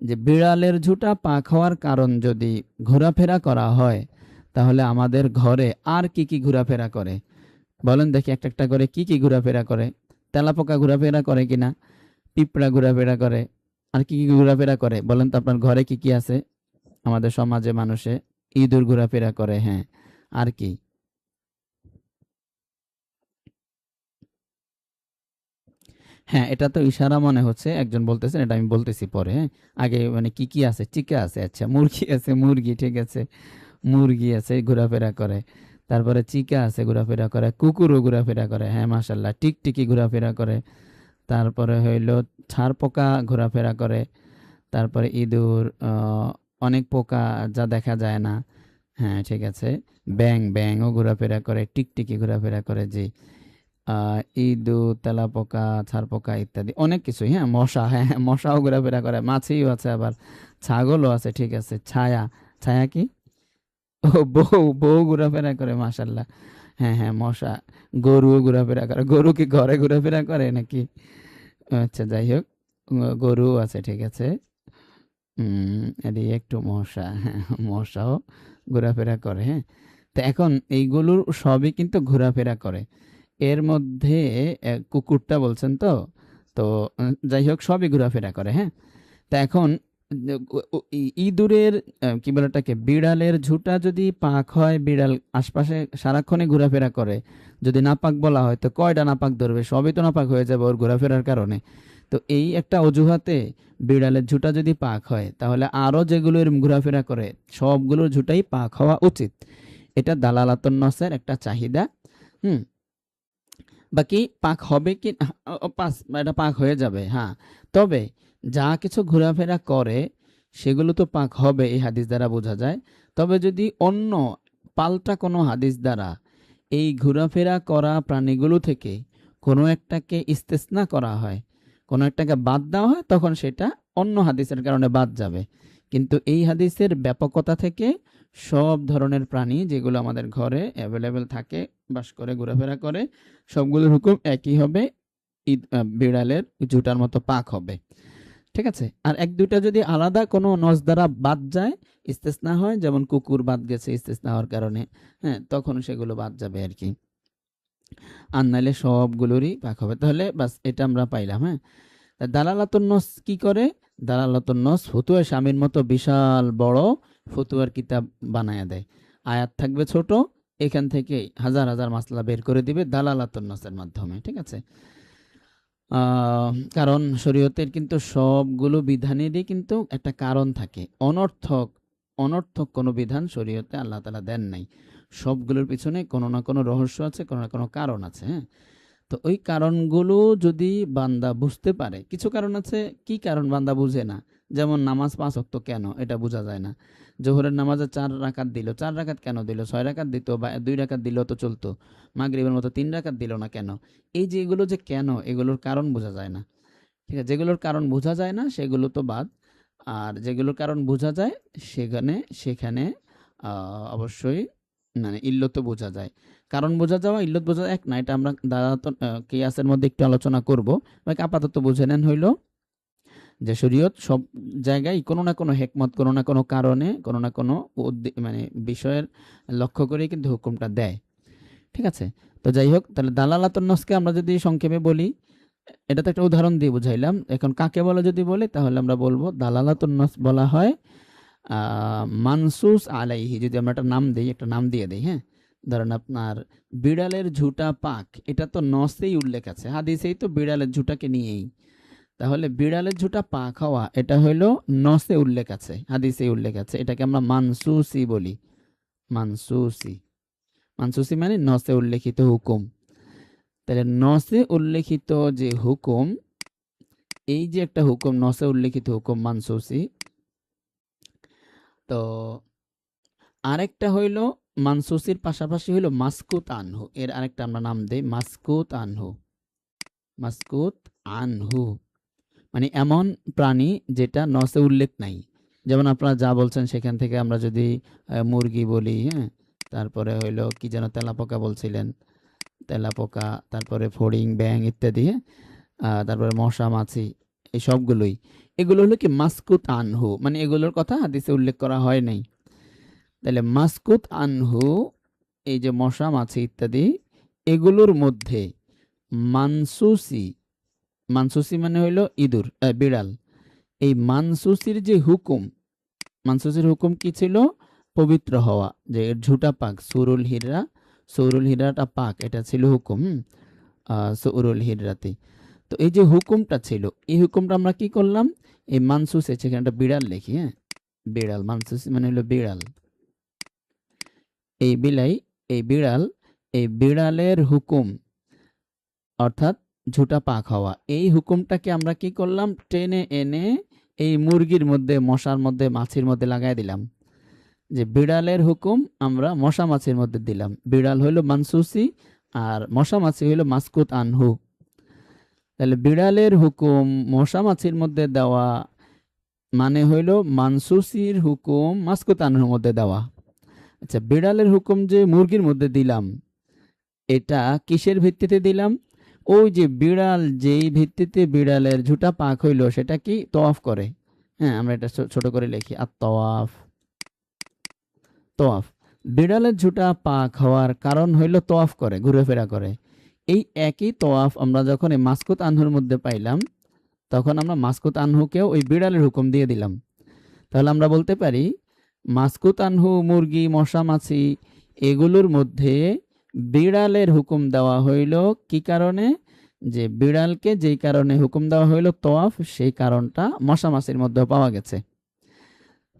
যে বিড়ালের ঝুঁটা পাক হওয়ার কারণ যদি ঘোরাফেরা করা হয়, তাহলে আমাদের ঘরে আর কি কি ঘোরাফেরা করে বলেন দেখি, একটা একটা করে কি কি ঘোরাফেরা করে? তেলাপোকা ঘোরাফেরা করে কিনা? পিঁপড়া ঘোরাফেরা করে। আর কি কি ঘোরাফেরা করে বলেন তো, আপনার ঘরে কি কি আছে? আমাদের সমাজে মানুষে ইঁদুর ঘোরাফেরা করে, হ্যাঁ। আর কি? হ্যাঁ, এটা তো ইশারা মনে হচ্ছে একজন বলতেছেন, এটা আমি বলতেছি পরে, হ্যাঁ। আগে মানে কি কি আছে? চিকা আছে, আচ্ছা, মুরগি আছে, মুরগি, ঠিক আছে, মুরগি আছে ঘোরাফেরা করে। তারপরে চিকা আছে ঘোরাফেরা করে, কুকুরও ঘোরাফেরা করে, হ্যাঁ, মাশাল্লাহ, টিকটিকি ঘোরাফেরা করে। তারপরে হইল ছার পোকা ঘোরাফেরা করে। তারপরে ইঁদুর, অনেক পোকা যা দেখা যায় না, হ্যাঁ, ঠিক আছে। ব্যাঙও ঘোরাফেরা করে, টিকটিকি ঘোরাফেরা করে, জি। ইঁদু, তেলাপোকা, ছারপোকা ইত্যাদি অনেক কিছুই। হ্যাঁ, মশা, হ্যাঁ হ্যাঁ, মশাও ঘোরাফেরা করে, মাছিও আছে, আবার ছাগলও আছে। ঠিক আছে, ছায়া, ছায়া কি, ও বউ, বউ ঘোরাফেরা করে, মাশাল্লাহ। হ্যাঁ হ্যাঁ, মশা। গরুও ঘোরাফেরা করে, গরু কি ঘরে ঘোরাফেরা করে নাকি? আচ্ছা, যাই হোক, গরু আছে, ঠিক আছে। এদিকে একটু মশা, হ্যাঁ, মশাও ঘোরাফেরা করে। হ্যাঁ, তো এখন এইগুলোর সবই কিন্তু ঘোরাফেরা করে। এর মধ্যে কুকুরটা বলছেন তো, তো যাই হোক, সবই ঘোরাফেরা করে। হ্যাঁ, তা এখন ইঁদুরের, কি বলে এটাকে, বিড়ালের ঝুঁটা যদি পাক হয়, বিড়াল আশপাশে সারাক্ষণই ঘোরাফেরা করে, যদি নাপাক বলা হয়, তো কয়টা নাপাক ধরবে? সবই তো নাপাক হয়ে যাবে ওর ঘোরাফেরার কারণে। তো এই একটা অজুহাতে বিড়ালের ঝুঁটা যদি পাক হয়, তাহলে আরও যেগুলো এরম ঘোরাফেরা করে সবগুলোর ঝুঁটাই পাক হওয়া উচিত। এটা দালালাতুন নসের একটা চাহিদা। হুম, বাকি পাক হবে কি, এটা পাক হয়ে যাবে, হ্যাঁ। তবে যা কিছু ঘোরাফেরা করে সেগুলো তো পাক হবে, এই হাদিস দ্বারা বোঝা যায়। তবে যদি অন্য পাল্টা কোনো হাদিস দ্বারা এই ঘোরাফেরা করা প্রাণীগুলো থেকে কোনো একটাকে ইস্তেসনা করা হয়, কোনো একটাকে বাদ দেওয়া হয়, তখন সেটা অন্য হাদিসের কারণে বাদ যাবে। কিন্তু এই হাদিসের ব্যাপকতা থেকে সব ধরনের প্রাণী যেগুলো আমাদের ঘরে অ্যাভেলেবেল থাকে, বাস করে, ঘোরাফেরা করে, সবগুলোর হুকুম একই হবে। বিড়ালের জুটার মতো পাক হবে। ঠিক আছে, আর এক দুইটা যদি আলাদা কোনো নস দ্বারা বাদ যায়, ইস্তেসনা হয়, যেমন কুকুর বাদ গেছে ইস্তেসনা হওয়ার কারণে, হ্যাঁ, তখন সেগুলো বাদ যাবে আর কি। আর নাইলে সবগুলোরই পাক হবে। তাহলে বাস এটা আমরা পাইলাম। হ্যাঁ, দালালাতুন নস কি করে? দালালাতুন নস ফতুয়া স্বামীর মতো বিশাল বড় ফতুয়ার কিতাব বানায়া দেয়। আয়াত থাকবে ছোট, এখান থেকে হাজার হাজার মাসলা বের করে দিবে দালালাতুন নসের মাধ্যমে। ঠিক আছে, কারণ শরীয়তের কিন্তু সবগুলো বিধানেরই কিন্তু একটা কারণ থাকে। অনর্থক অনর্থক কোনো বিধান শরীয়তে আল্লাহ তাআলা দেন নাই। সবগুলোর পিছনে কোনো না কোনো রহস্য আছে, কোনো না কোনো কারণ আছে। হ্যাঁ, তো ওই কারণগুলো যদি বান্দা বুঝতে পারে, কিছু কারণ আছে কি কারণ বান্দা বুঝে না, যেমন নামাজ 5 ওয়াক্ত কেন, এটা বোঝা যায় না। জোহরের নামাজে 4 রাকাত দিল, 4 রাকাত কেন দিল? 6 রাকাত দিত বা 2 রাকাত দিল তো চলতো। মাগরিবের মতো 3 রাকাত দিল না কেন? এই যে এগুলো যে কেন, এগুলোর কারণ বোঝা যায় না। ঠিক আছে, যেগুলোর কারণ বোঝা যায় না সেগুলো তো বাদ। আর যেগুলোর কারণ বোঝা যায় সেখানে সেখানে অবশ্যই মানে ইল্লত বোঝা যায়। কারণ বোঝা যাওয়া, ইল্লত বোঝা এক না, এটা আমরা দাঁড়াতন কিয়াসের মধ্যে একটু আলোচনা করব। বাকি আপাতত বুঝে নেন হইল যে শরীয়ত সব জায়গায় কোনো না কোনো হেকমত, কোনো না কোনো কারণে, কোনো না কোনো মানে বিষয়ের লক্ষ্য করেই কিন্তু হুকুমটা দেয়। ঠিক আছে, তো যাই হোক, তাহলে দালালাতুন নসকে আমরা যদি সংক্ষেপে বলি, এটা তো একটা উদাহরণ দিয়ে বুঝাইলাম। এখন কাকে বলে যদি বলি, তাহলে আমরা বলবো দালালাতুন নস বলা হয় মানসুস আলাইহি। যদি আমরা একটা নাম দিই, একটা নাম দিয়ে দিই, হ্যাঁ, ধরেন আপনার বিড়ালের ঝুঁটা পাক, এটা তো নসেই উল্লেখ আছে, হাদিসেই তো বিড়ালের ঝুঁটাকে নিয়েই। তাহলে বিড়ালের ঝুঁটা পাক হওয়া, এটা হইলো নসে উল্লেখ আছে, হাদিসে উল্লেখ আছে, এটাকে আমরা মানসুসি বলি। মানসুসি, মানসুসি মানে নসে উল্লেখিত হুকুম। তাহলে নসে উল্লেখিত যে হুকুম, এই যে একটা হুকুম, নসে উল্লেখিত হুকুম মানসুসি। তো আরেকটা হইল মানসুসির পাশাপাশি হইল মাসকুত আনহু, এর আরেকটা আমরা নাম দেই মাসকুত আনহু। মাসকুত আনহু মানে এমন প্রাণী যেটা নসে উল্লেখ নাই। যেমন আপনারা যা বলছেন সেখান থেকে আমরা যদি মুরগি বলি, হ্যাঁ, তারপরে হইল কি যেন তেলাপোকা বলছিলেন, তেলাপোকা, তারপরে ফড়িং, ব্যাং ইত্যাদি, হ্যাঁ, তারপরে মশা, মাছি, এই সবগুলোই, এগুলো হলো কি মাসকুত আনহু, মানে এগুলোর কথা হাদিসে উল্লেখ করা হয় নাই। তাহলে মাসকুত আনহু, এই যে মশা, মাছি ইত্যাদি, এগুলোর মধ্যে মানসুসি, মানসুসি মানে হইল ইঁদুর, বিড়াল। এই মানসুসির যে হুকুম, মানসুসির হুকুম কি ছিল? পবিত্র হওয়া, যে এর ঝুটা পাক, সুরুল হিররা, সৌরুল হিররাটা পাক, এটা ছিল হুকুম। সৌরুল হিররাতে, তো এই যে হুকুমটা ছিল, এই হুকুমটা আমরা কি করলাম? এই মানসুসে সেখানে একটা বিড়াল লিখি, হ্যাঁ, বিড়াল, মানসুসি মানে হলো বিড়াল, এই বিলাই, এই বিড়াল, এই বিড়ালের হুকুম, অর্থাৎ ঝুটা পাক হওয়া, এই হুকুমটাকে আমরা কি করলাম? টেনে এনে এই মুরগির মধ্যে, মশার মধ্যে, মাছির মধ্যে লাগাই দিলাম। যে বিড়ালের হুকুম আমরা মশা মাছির মধ্যে দিলাম। বিড়াল হইল মানসুসি, আর মশা মাছি হইলো মাসকুত আনহু। তাহলে বিড়ালের হুকুম মশা মাছির মধ্যে দেওয়া মানে হইল মানসুসির হুকুম মাসকুত আনহুর মধ্যে দেওয়া। আচ্ছা, বিড়ালের হুকুম যে মুরগির মধ্যে দিলাম, এটা কিসের ভিত্তিতে দিলাম? ওই যে বিড়াল যেই ভিত্তিতে বিড়ালের ঝুঁটা পাক হইল সেটা কি তওয়াফ করে। হ্যাঁ, আমরা এটা ছোট করে লিখি, আর তওয়াফ। তওয়াফ, বিড়ালের ঝুঁটা পাক হওয়ার কারণ হইল তওয়াফ করে, ঘুরেফেরা করে। এই একই তওয়াফ আমরা যখন এই মাসকুত আনহুর মধ্যে পাইলাম, তখন আমরা মাসকুত আনহুকেও ওই বিড়ালের হুকুম দিয়ে দিলাম। তাহলে আমরা বলতে পারি মাসকুত আনহু মুরগি, মশা মাছি এগুলোর মধ্যে বিড়ালের হুকুম দেওয়া হইল কি কারণে? যে বিড়ালকে যেই কারণে হুকুম দেওয়া হইল তওয়াফ, সেই কারণটা মশা মাছির মধ্যেও পাওয়া গেছে।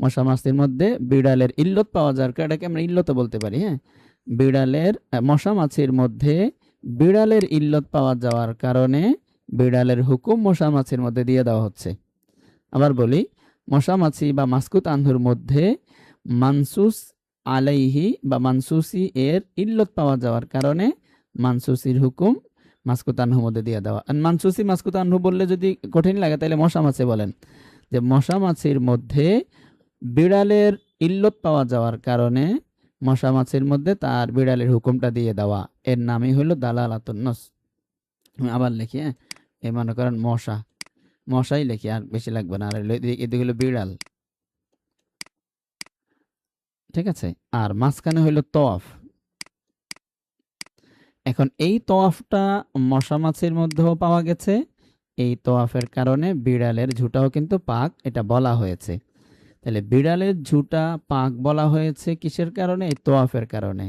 মশা মাছির মধ্যে বিড়ালের ইল্লত পাওয়া যাওয়ার কারণে এটাকে আমরা ইল্লত বলতে পারি। হ্যাঁ, বিড়ালের মশা মাছির মধ্যে বিড়ালের ইল্লত পাওয়া যাওয়ার কারণে বিড়ালের হুকুম মশা মাছির মধ্যে দিয়ে দেওয়া হচ্ছে। আবার বলি, মশা মাছি বা মাসকুত আনহুর মধ্যে মানসুস আলাইহি বা মানসুসি এর ইল্লত পাওয়া যাওয়ার কারণে মানসুসির হুকুম মাসকুত আনহুর মধ্যে দিয়ে দেওয়া। আর মানসুসি মাসকুত আনহু বললে যদি কঠিন লাগে তাহলে মশা মাছি বলেন, যে মশা মাছির মধ্যে বিড়ালের ইল্লত পাওয়া যাওয়ার কারণে মশা মাছির মধ্যে তার বিড়ালের হুকুমটা দিয়ে দেওয়া, এর নামই হলো দালালাতুন নস। আমি আবার লিখি, হ্যাঁ, এই মনে করেন মশা, মশাই লিখি, আর বেশি লাগবে না। আর এদিকে হলো বিড়াল, ঠিক আছে। আর মাঝখানে হইল তওয়াফ। এখন এই তওয়াফটা মশা মাছির মধ্যেও পাওয়া গেছে, এই তওয়াফের কারণে বিড়ালের ঝুঁটাও কিন্তু পাক, এটা বলা হয়েছে। তাহলে বিড়ালের ঝুঁটা পাক বলা হয়েছে কিসের কারণে? এই তওয়াফের কারণে।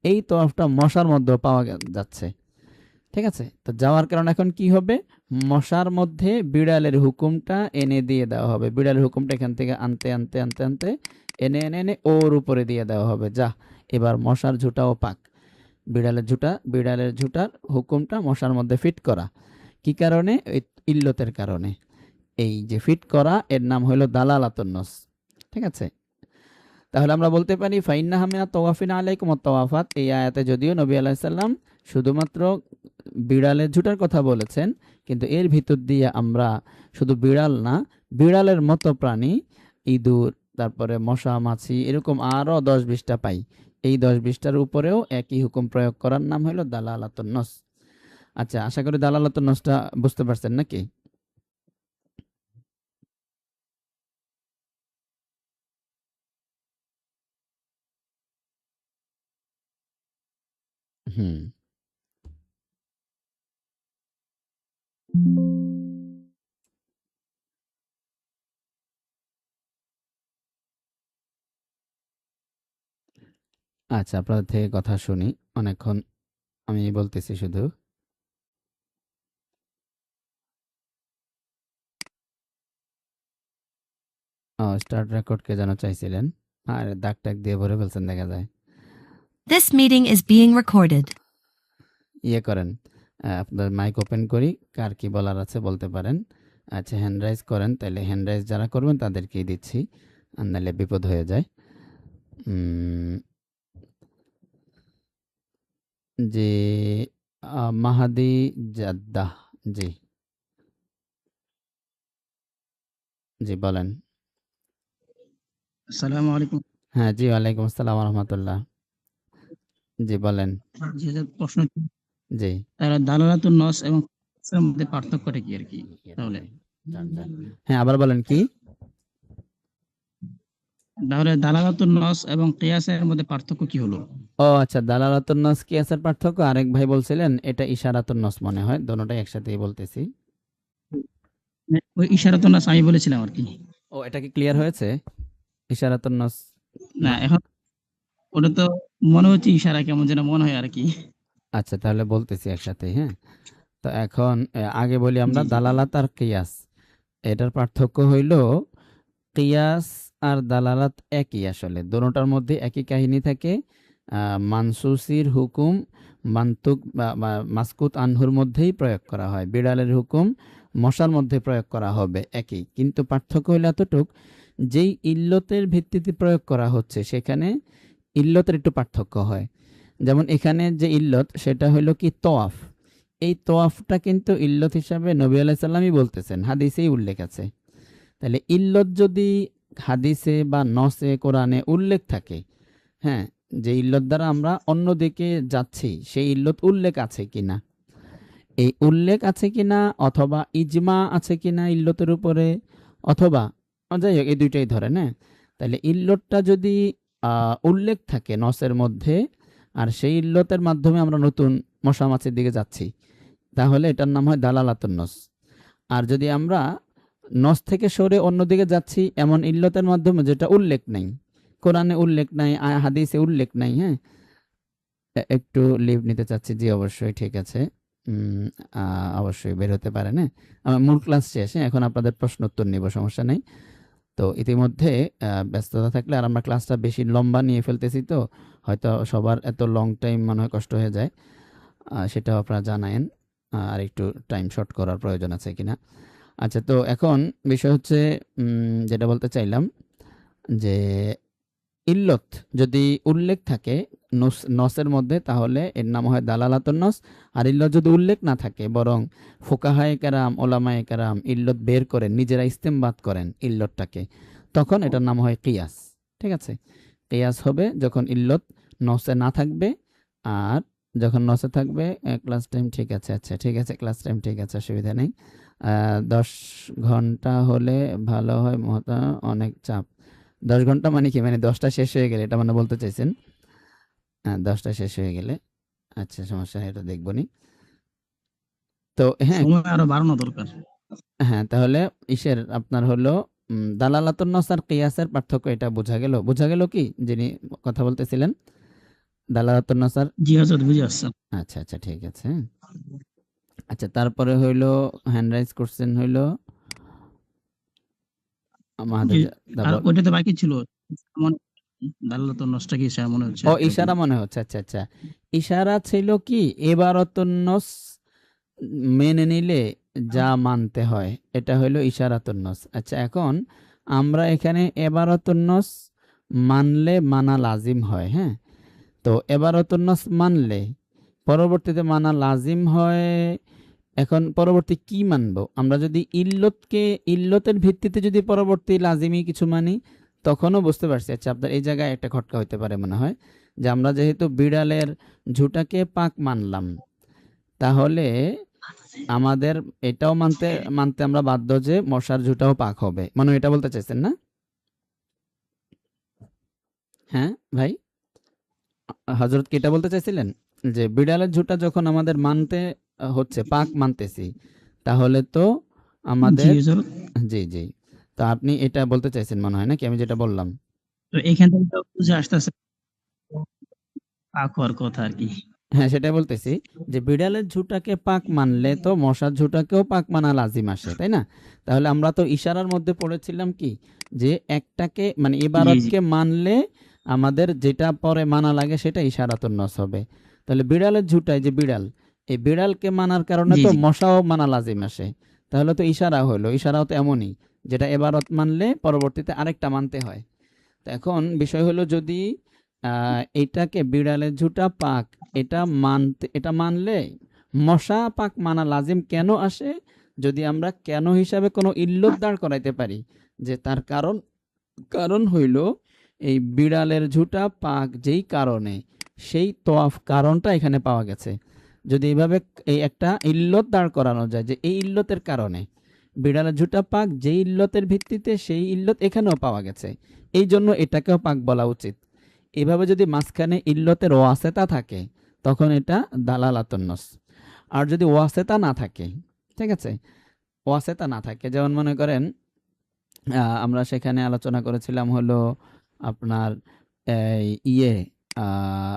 এই তওয়াফটা মশার মধ্যেও পাওয়া যাচ্ছে, ঠিক আছে। তো যাওয়ার কারণে এখন কি হবে? মশার মধ্যে বিড়ালের হুকুমটা এনে দিয়ে দেওয়া হবে। বিড়ালের হুকুমটা এখান থেকে আনতে আনতে আনতে আনতে এনে এনে এনে ওর উপরে দিয়ে দেওয়া হবে, যা এবার মশার ঝুঁটাও পাক। বিড়ালের ঝুঁটার হুকুমটা মশার মধ্যে ফিট করা, কি কারণে? ইল্লতের কারণে। এই যে ফিট করা, এর নাম হলো দালালাতুন নস, ঠিক আছে। তাহলে আমরা বলতে পারি ফাইন্নাহা মিনাত তাওয়াফিন আলাইকুম আত-তাওয়াফাত। এই আয়াতে যদিও নবী আলাইহিস সালাম শুধুমাত্র বিড়ালের ঝুঁটার কথা বলেছেন, কিন্তু এর ভিতর দিয়ে আমরা শুধু বিড়াল না, বিড়ালের মতো প্রাণী, ইঁদুর, তারপরে মশা মাছি, এরকম আরও 10-20টা পাই। এই 10-20টার উপরেও একই হুকুম প্রয়োগ করার নাম হলো দালালাতুন নস। আচ্ছা, আশা করি দালালাতুন নসটা বুঝতে পারছেন নাকি? হুম, আচ্ছা, আপনাদের থেকে কথা শুনি অনেকক্ষণ, আমি বলতেছি শুধু। স্টার্ট রেকর্ড কে যেন চাইছিলেন, আর দাগ টাগ দিয়ে ভরে ফেলছেন দেখা যায়। This meeting is being recorded. ইয়ে করেন, আপনার মাইক ওপেন করি, কার কি বলার আছে বলতে পারেন। আচ্ছা, হ্যান্ড রাইজ করেন, তাহলে হ্যান্ড রাইজ যারা করবেন তাদেরকেই দিচ্ছি, আর নাহলে বিপদ হয়ে যায়। যে মাহাদি জাদ্দাহ, জি জি বলেন। আসসালামু আলাইকুম। হ্যাঁ, জি ওয়ালাইকুম আসসালাম রহমতুল্লাহ, জি বলেন। যে প্রশ্ন জি, দালালাতুন নস এবং কিয়াসের মধ্যে পার্থক্যটা কি আর কি? তাহলে হ্যাঁ, আবার বলেন কি? দালালাতুন নস এবং কিয়াসের মধ্যে পার্থক্য কি হলো? ও আচ্ছা, দালালাতুন নস কিয়াসের পার্থক্য আরেক ভাই বলছিলেন এটা ইশারাতুন নস মনে হয়, দোনোটাই একসাথেই বলতেছি। ওই ইশারাতুন নস আমি বলেছিলাম আর কি। ও, এটা কি ক্লিয়ার হয়েছে? ইশারাতুন নস না, এখন ওটা তো মনে হচ্ছে ইশারা, কেমন যেন মনে হয় আর কি। আচ্ছা, তাহলে বলতেছি একসাথে, হ্যাঁ। তো এখন আগে বলি আমরা জি জি দালালাত আর কিয়াস, এটার পার্থক্য হইল কিয়াস আর দালালাত একই, আসলে দোনোটার মধ্যে একই কাহিনী থাকে। মানসুসির হুকুম মান্তুক বা মাসকুত আনহুর মধ্যেই প্রয়োগ করা হয়, বিড়ালের হুকুম মশার মধ্যে প্রয়োগ করা হবে একই, কিন্তু পার্থক্য হলো এতটুক, যেই ইল্লতের ভিত্তিতে প্রয়োগ করা হচ্ছে সেখানে ইল্লতের একটু পার্থক্য হয়। যেমন এখানে যে ইল্লত সেটা হলো কি তওয়াফ। এই তওয়াফটা কিন্তু ইল্লত হিসাবে নবী আলাইহিস সালামই বলতেছেন, হাদিসেই উল্লেখ আছে। তাহলে ইল্লত যদি হাদিসে বা নসে কোরআনে উল্লেখ থাকে, হ্যাঁ, যে ইল্লত দ্বারা আমরা অন্যদিকে যাচ্ছি সেই ইল্লত উল্লেখ আছে কিনা, এই উল্লেখ আছে কিনা অথবা ইজমা আছে কিনা ইল্লতের উপরে, অথবা যাই হোক এই দুইটাই ধরেন, হ্যাঁ। তাহলে ইল্লতটা যদি উল্লেখ থাকে নসের মধ্যে, আর সেই ইল্লতের মাধ্যমে আমরা নতুন মশা মাছির দিকে যাচ্ছি, তাহলে এটার নাম হয় দালালাতুন নস। আর যদি আমরা নস থেকে সরে অন্যদিকে যাচ্ছি এমন ইল্লতের মাধ্যমে যেটা উল্লেখ নাই, কোরআনে উল্লেখ নাই, হাদিসে উল্লেখ নাই, হ্যাঁ। একটু লিভ নিতে চাচ্ছি, জি অবশ্যই, ঠিক আছে। অবশ্যই বের হতে পারেন, হ্যাঁ। আমার মূল ক্লাস শেষ, হ্যাঁ, এখন আপনাদের প্রশ্ন উত্তর নিব, সমস্যা নেই। তো ইতিমধ্যে ব্যস্ততা থাকলে আর আমরা ক্লাসটা বেশি লম্বা নিয়ে ফেলতেছি, তো হয়তো সবার এত লং টাইম মনে হয় কষ্ট হয়ে যায়, সেটাও আপনারা জানায়েন, আর একটু টাইম শর্ট করার প্রয়োজন আছে কিনা। আচ্ছা, তো এখন বিষয় হচ্ছে যেটা বলতে চাইলাম যে ইল্লত যদি উল্লেখ থাকে নসের মধ্যে, তাহলে এর নাম হয় দালালাতুন নস। আর ইল্লত যদি উল্লেখ না থাকে, বরং ফুকাহায়ে কেরাম, ওলামায়ে কেরাম ইল্লত বের করেন, নিজেরা ইস্তেমবাদ করেন ইল্লতটাকে, তখন এটার নাম হয় কিয়াস। ঠিক আছে, কিয়াস হবে যখন ইল্লত নসে না থাকবে, আর যখন নসে থাকবে। ক্লাস টাইম ঠিক আছে, আচ্ছা ঠিক আছে, ক্লাস টাইম ঠিক আছে, অসুবিধা নেই। 10 ঘন্টা হলে ভালো হয় মহতা, অনেক চাপ। 10 ঘন্টা মানে কি, মানে 10টা শেষ হয়ে গেলে এটা মানে বলতে চাইছেন? হ্যাঁ, 10টা শেষ হয়ে গেলে, আচ্ছা সমস্যা নেই, এটা দেখবনি। তো হ্যাঁ, সময় আরো বাড়ানো দরকার। হ্যাঁ, তাহলে ইসের আপনার হলো দালালাতুন নস আর কিয়াসের পার্থক্য এটা বোঝা গেল? বোঝা গেল কি যিনি কথা বলতেছিলেন? দালালাতুন নস আর, জি হযরত, বুঝে আসছেন। আচ্ছা আচ্ছা ঠিক আছে। আচ্ছা, তারপরে হইলো হ্যান্ড রাইজ করছেন হইলো জি, মাহাদেব, আর তারপর ওইটা তো বাকি ছিল। মনে দালালাতুন নসটা কি স্যার মনে হচ্ছে ও একটা কি? ইশারা মনে হচ্ছে, আচ্ছা আচ্ছা। ইশারা ছিল কি এবারতুন নস মেনে নিলে যা মানতে হয়, এটা হলো ইশারাতুন নস। আচ্ছা, এখন আমরা এখানে এবারতুন নস মানলে মানা লাজিম হয়, হ্যাঁ। তো এবারতুন নস মানলে পরবর্তীতে মানা লাজিম হয়। এখন পরবর্তী কি মানবো আমরা? যদি ইল্লতের ভিত্তিতে যদি পরবর্তী লাজিমি কিছু মানি, তখনও বুঝতে পারছি। আচ্ছা, আপনার এই জায়গায় একটা খটকা হইতে পারে মনে হয়, যে আমরা যেহেতু বিড়ালের ঝুঁটাকে পাক মানলাম, তাহলে আমাদের এটাও মানতে মানতে আমরা বাধ্য যে মশার ঝুঁটাও পাক হবে, মানে এটা বলতে চাইছেন না? হ্যাঁ ভাই, হজরত কি এটা বলতে চাইছিলেন যে বিড়ালের ঝুঁটা যখন আমাদের মানতে হচ্ছে, পাক মানতেছি, তাহলে তো জি আমাদের, হযরত, জি জি, তো আপনি এটা বলতে চাইছেন মনে হয় নাকি আমি যেটা বললাম? তো এখান থেকে তো বুঝে আসতেছে পাক হওয়ার কথা আর কি। হ্যাঁ, সেটাই বলতেছি, যে বিড়ালের ঝুঁটাকে পাক মানলে তো মশার ঝুঁটাকেও পাক মানা লাজিম আসে, তাই না? তাহলে আমরা তো ইশারার মধ্যে পড়েছিলাম কি, যে একটাকে মানে জি জি ইবারতকে মানলে আমাদের যেটা পরে মানা লাগে সেটা ইশারাতুন নস হবে। তাহলে বিড়ালের ঝুঁটায় যে বিড়াল, এই বিড়ালকে মানার কারণে জি তো জি মশাও মানা লাজিম আসে। তাহলে তো ইশারা হলো, ইশারাও তো এমনই, যেটা এবারত মানলে পরবর্তীতে আরেকটা মানতে হয়। তো এখন বিষয় হলো, যদি এইটাকে বিড়ালের ঝুঁটা পাক, এটা মানলে মশা পাক মানা লাজিম কেন আসে? যদি আমরা কেন হিসাবে কোনো ইল্লত দাঁড় করাইতে পারি, যে তার কারণ হইল এই বিড়ালের ঝুঁটা পাক যেই কারণে, সেই তোয়াফ কারণটা এখানে পাওয়া গেছে। যদি এইভাবে এই একটা ইল্লত দাঁড় করানো যায়, যে এই ইল্লতের কারণে বিড়ালের ঝুঁটা পাক, যেই ইল্লতের ভিত্তিতে সেই ইল্লত এখানেও পাওয়া গেছে, এই জন্য এটাকেও পাক বলা উচিত। এভাবে যদি মাঝখানে ইল্লতের ওয়াসেতা থাকে, তখন এটা দালালাতুন নস। আর যদি ওয়াসেতা না থাকে, ঠিক আছে, ওয়াসেতা না থাকে, যেমন মনে করেন আমরা সেখানে আলোচনা করেছিলাম হলো আপনার এই আহ,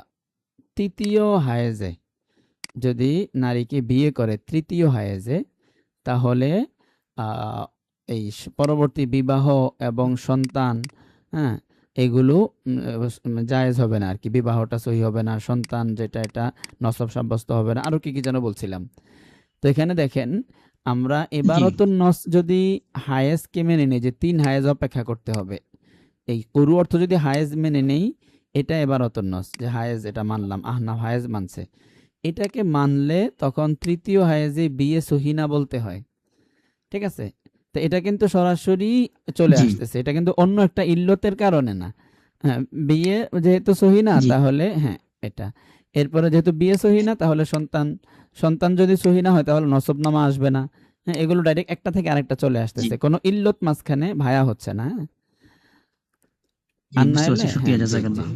তৃতীয় হায়েজে যদি নারীকে বিয়ে করে তৃতীয় হায়েজে, তাহলে আহ, এই পরবর্তী বিবাহ এবং সন্তান, হ্যাঁ, এগুলো জায়েজ হবে না আর কি, বিবাহটা সহি হবে না, সন্তান যেটা এটা নসব সাব্যস্ত হবে না, আরো কি কি যেন বলছিলাম। তো এখানে দেখেন, আমরা জি এবারতুন নস যদি হায়েজকে মেনে নেই যে 3 হায়েজ অপেক্ষা করতে হবে, এই করু অর্থ যদি হায়েজ মেনে নেই, এটা এবারতুন নস, যে হায়েজ এটা মানলাম, আহনাফ হায়েজ মানছে, এটাকে মানলে তখন তৃতীয় হায়েজে বিয়ে সহিনা বলতে হয়। ঠিক আছে? তো এটা কিন্তু সরাসরি চলে জি আসতেছে, এটা কিন্তু অন্য একটা ইল্লতের কারণে না। হ্যাঁ, বিয়ে যেহেতু সহিনা জি তাহলে হ্যাঁ এটা। এরপরে যেহেতু বিয়ে সহিনা তাহলে সন্তান, সন্তান যদি সহিনা হয় তাহলে নসবনামা আসবে না। হ্যাঁ, এগুলো ডাইরেক্ট একটা থেকে আরেকটা চলে জি আসতেছে, কোনো ইল্লত মাঝখানে ভায়া হচ্ছে না। হ্যাঁ? জি, আর না বুঝতে এলে পারছি, হ্যাঁ শুকরিয়া, জি জি। জাযাকাল্লাহ।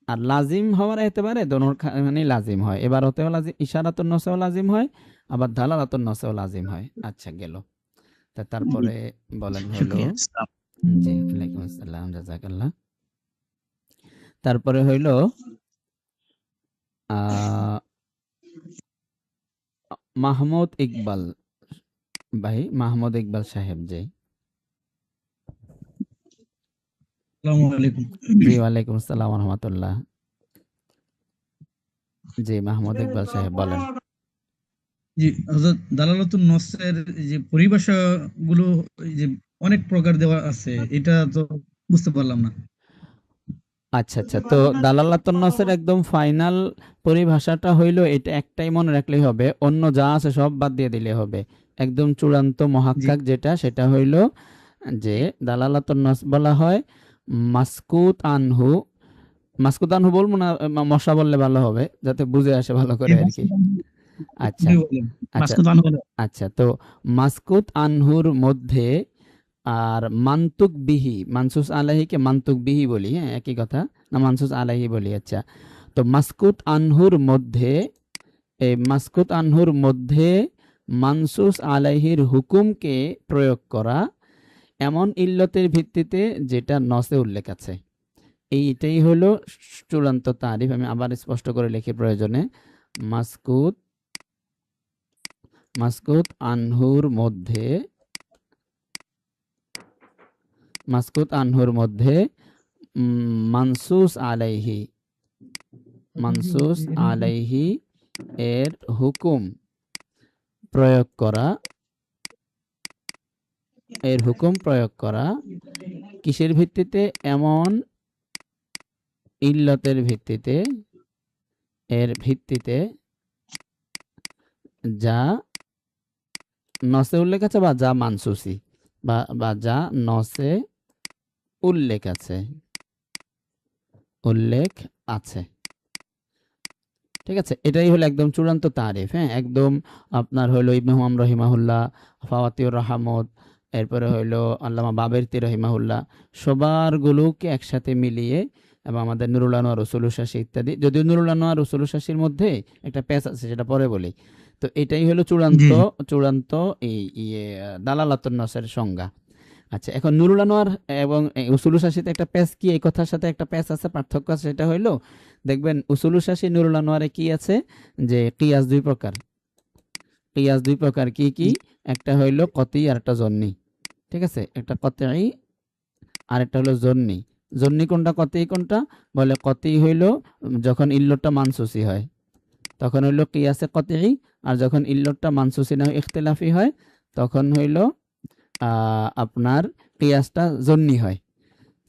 আর লাজিম হওয়ার এতেবারে দোনোর খানেই লাজিম হয়, এবার হতেও লাজিম, ইশারাতুন নসেও লাজিম হয়, আবার দালালাতুন নসেও লাজিম হয়। আচ্ছা গেল। তা জি, তারপরে বলেন হইলো, শুকরিয়া। জি ওয়ালাইকুম আসসালাম জাযাকাল্লাহ। তারপরে হইলো আহ মাহমুদ ইকবাল ভাই, মাহমুদ ইকবাল সাহেব, জি আসসালামু আলাইকুম। জি ওয়ালাইকুম আসসালাম রহমতুল্লাহ। জি মাহমুদ ইকবাল সাহেব বলেন। জি, হযরত দালালাতুন নসের যে পরিভাষা গুলো, এই যে অনেক প্রকার দেওয়া আছে, এটা তো বুঝতে পারলাম না। আচ্ছা আচ্ছা, তো দালালাতুন নসের একদম ফাইনাল পরিভাষাটা হইলো এটা, একটাই মনে রাখলেই হবে, অন্য যা আছে সব বাদ দিয়ে দিলে হবে। একদম চূড়ান্ত জি মহাক্কাক যেটা, সেটা হইলো যে দালালাতুন নস বলা হয় মাসকুত আনহু। মাসকুত আনহু বলবো না, মশা বললে ভালো হবে যাতে বুঝে আসে ভালো জি, করে আর কি। আচ্ছা বলেন। আচ্ছা মাসকুত আনহু বলেন। আচ্ছা, তো মাসকুত আনহুর মধ্যে আর মান্তুক বিহি, মানসুস আলাহিকে মান্তুক বিহি বলি, হ্যাঁ একই কথা, না মানসুস আলাহি বলি। আচ্ছা, তো মাসকুত আনহুর মধ্যে, এই মাসকুত আনহুর মধ্যে মানসুস আলাইহির হুকুমকে প্রয়োগ করা এমন ইল্লতের ভিত্তিতে যেটা নসে উল্লেখ আছে, এইটাই হলো চূড়ান্ত তারিফ। আমি আবার স্পষ্ট করে লিখি প্রয়োজনে। মাসকুত, মাসকুত আনহুর মধ্যে, মাসকুত আনহুর মধ্যে মানসুস আলাইহি, মানসুস আলাইহি এর হুকুম প্রয়োগ করা, এর হুকুম প্রয়োগ করা কিসের ভিত্তিতে? এমন ইল্লতের ভিত্তিতে, এর ভিত্তিতে যা নসে উল্লেখ আছে, বা যা মানসুসি, বা যা নসে উল্লেখ আছে, উল্লেখ আছে। ঠিক আছে, এটাই হলো একদম চূড়ান্ত তারিফ। হ্যাঁ, একদম আপনার হইলো ইবনে হুমাম রহিমাহুল্লাহ, ফাওয়াতিউর রহমত, এরপরে হইলো আল্লামা বাবেরতি রহিমাহুল্লাহ, সবার গুলোকে একসাথে মিলিয়ে, এবং আমাদের নুরুল আনোয়ার উসুলুল শাসি ইত্যাদি, যদিও নুরুল আনোয়ার উসুলুল শাসির মধ্যে একটা প্যাচ আছে সেটা পরে বলি। তো এটাই হলো চূড়ান্ত, জি জি চূড়ান্ত এই দালালাতুন নসের সংজ্ঞা। আচ্ছা, এখন নুরুল আনোয়ার এবং উসুলুল শাসিতে একটা প্যাচ কি, এই কথার সাথে একটা প্যাচ আছে, পার্থক্য আছে, সেটা হইলো দেখবেন উসুলুল শাসি নুরুল আনোয়ারে কি আছে, যে কিয়াস দুই প্রকার, কিয়াস দুই প্রকার, কি কি? একটা হইলো কতি আর একটা জন্নি। ঠিক আছে, একটা কতই আর একটা হলো জন্নি। জন্নি কোনটা, কতই কোনটা? বলে কতই হইলো যখন ইল্লতটা মানসুসি হয় তখন হইলো কিয়াসে কতই, আর যখন ইল্লতটা মানসুসি না হয় ইখতিলাফি হয় তখন হইলো আপনার কিয়াসটা জন্নি হয়।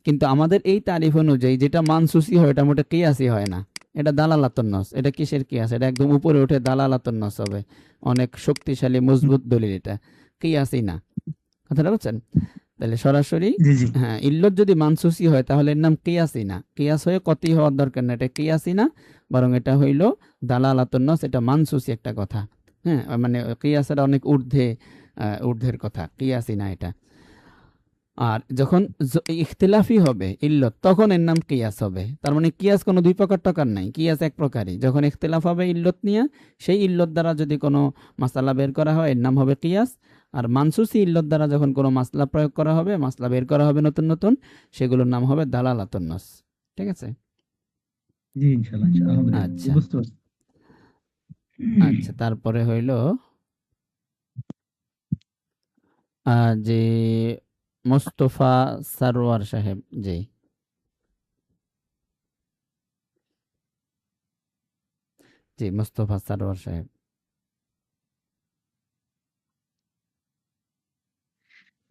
কিন্তু আমাদের এই তারিফ অনুযায়ী যেটা মানসুসি হয় এটা মোটে কিয়াসই হয় না, এটা দালালাতুন নস। এটা কিসের কিয়াস? এটা একদম উপরে উঠে দালালাতুন নস হবে, অনেক শক্তিশালী মজবুত দলিল, এটা কিয়াসই না। কথাটা বুঝছেন? তাহলে সরাসরি জি জি হ্যাঁ, ইল্লত যদি মানসুসি হয় তাহলে এর নাম কিয়াসই না, কিয়াস হয়ে কতই হওয়ার দরকার না, এটা কিয়াসই না, বরং এটা হইল দালালাতুন নস, এটা মানসুসি একটা কথা। হ্যাঁ, মানে কিয়াসের অনেক ঊর্ধ্বে, ঊর্ধ্বের কথা, কিয়াসই না এটা। আর যখন ইখতিলাফি হবে ইল্লত তখন এর নাম কিয়াস হবে। তার মানে কিয়াস কোনো দুই প্রকার টকার নাই, কিয়াস এক প্রকারই। যখন ইখতিলাফ হবে ইল্লত নিয়ে, সেই ইল্লত দ্বারা যদি কোনো মাসালা বের করা হয় এর নাম হবে কিয়াস। আর মানসুসি ইল্লত দ্বারা যখন কোনো মাসলা প্রয়োগ করা হবে, মাসলা বের করা হবে নতুন নতুন, সেগুলোর নাম হবে দালালাতুন নস। ঠিক আছে? জি, ইনশাআল্লাহ ইনশাআল্লাহ, আলহামদুলিল্লাহ আচ্ছা বুঝতে পারছি। আচ্ছা, তারপরে হইল যে মোস্তফা সারোয়ার সাহেব, জি জি মোস্তফা সারোয়ার সাহেব,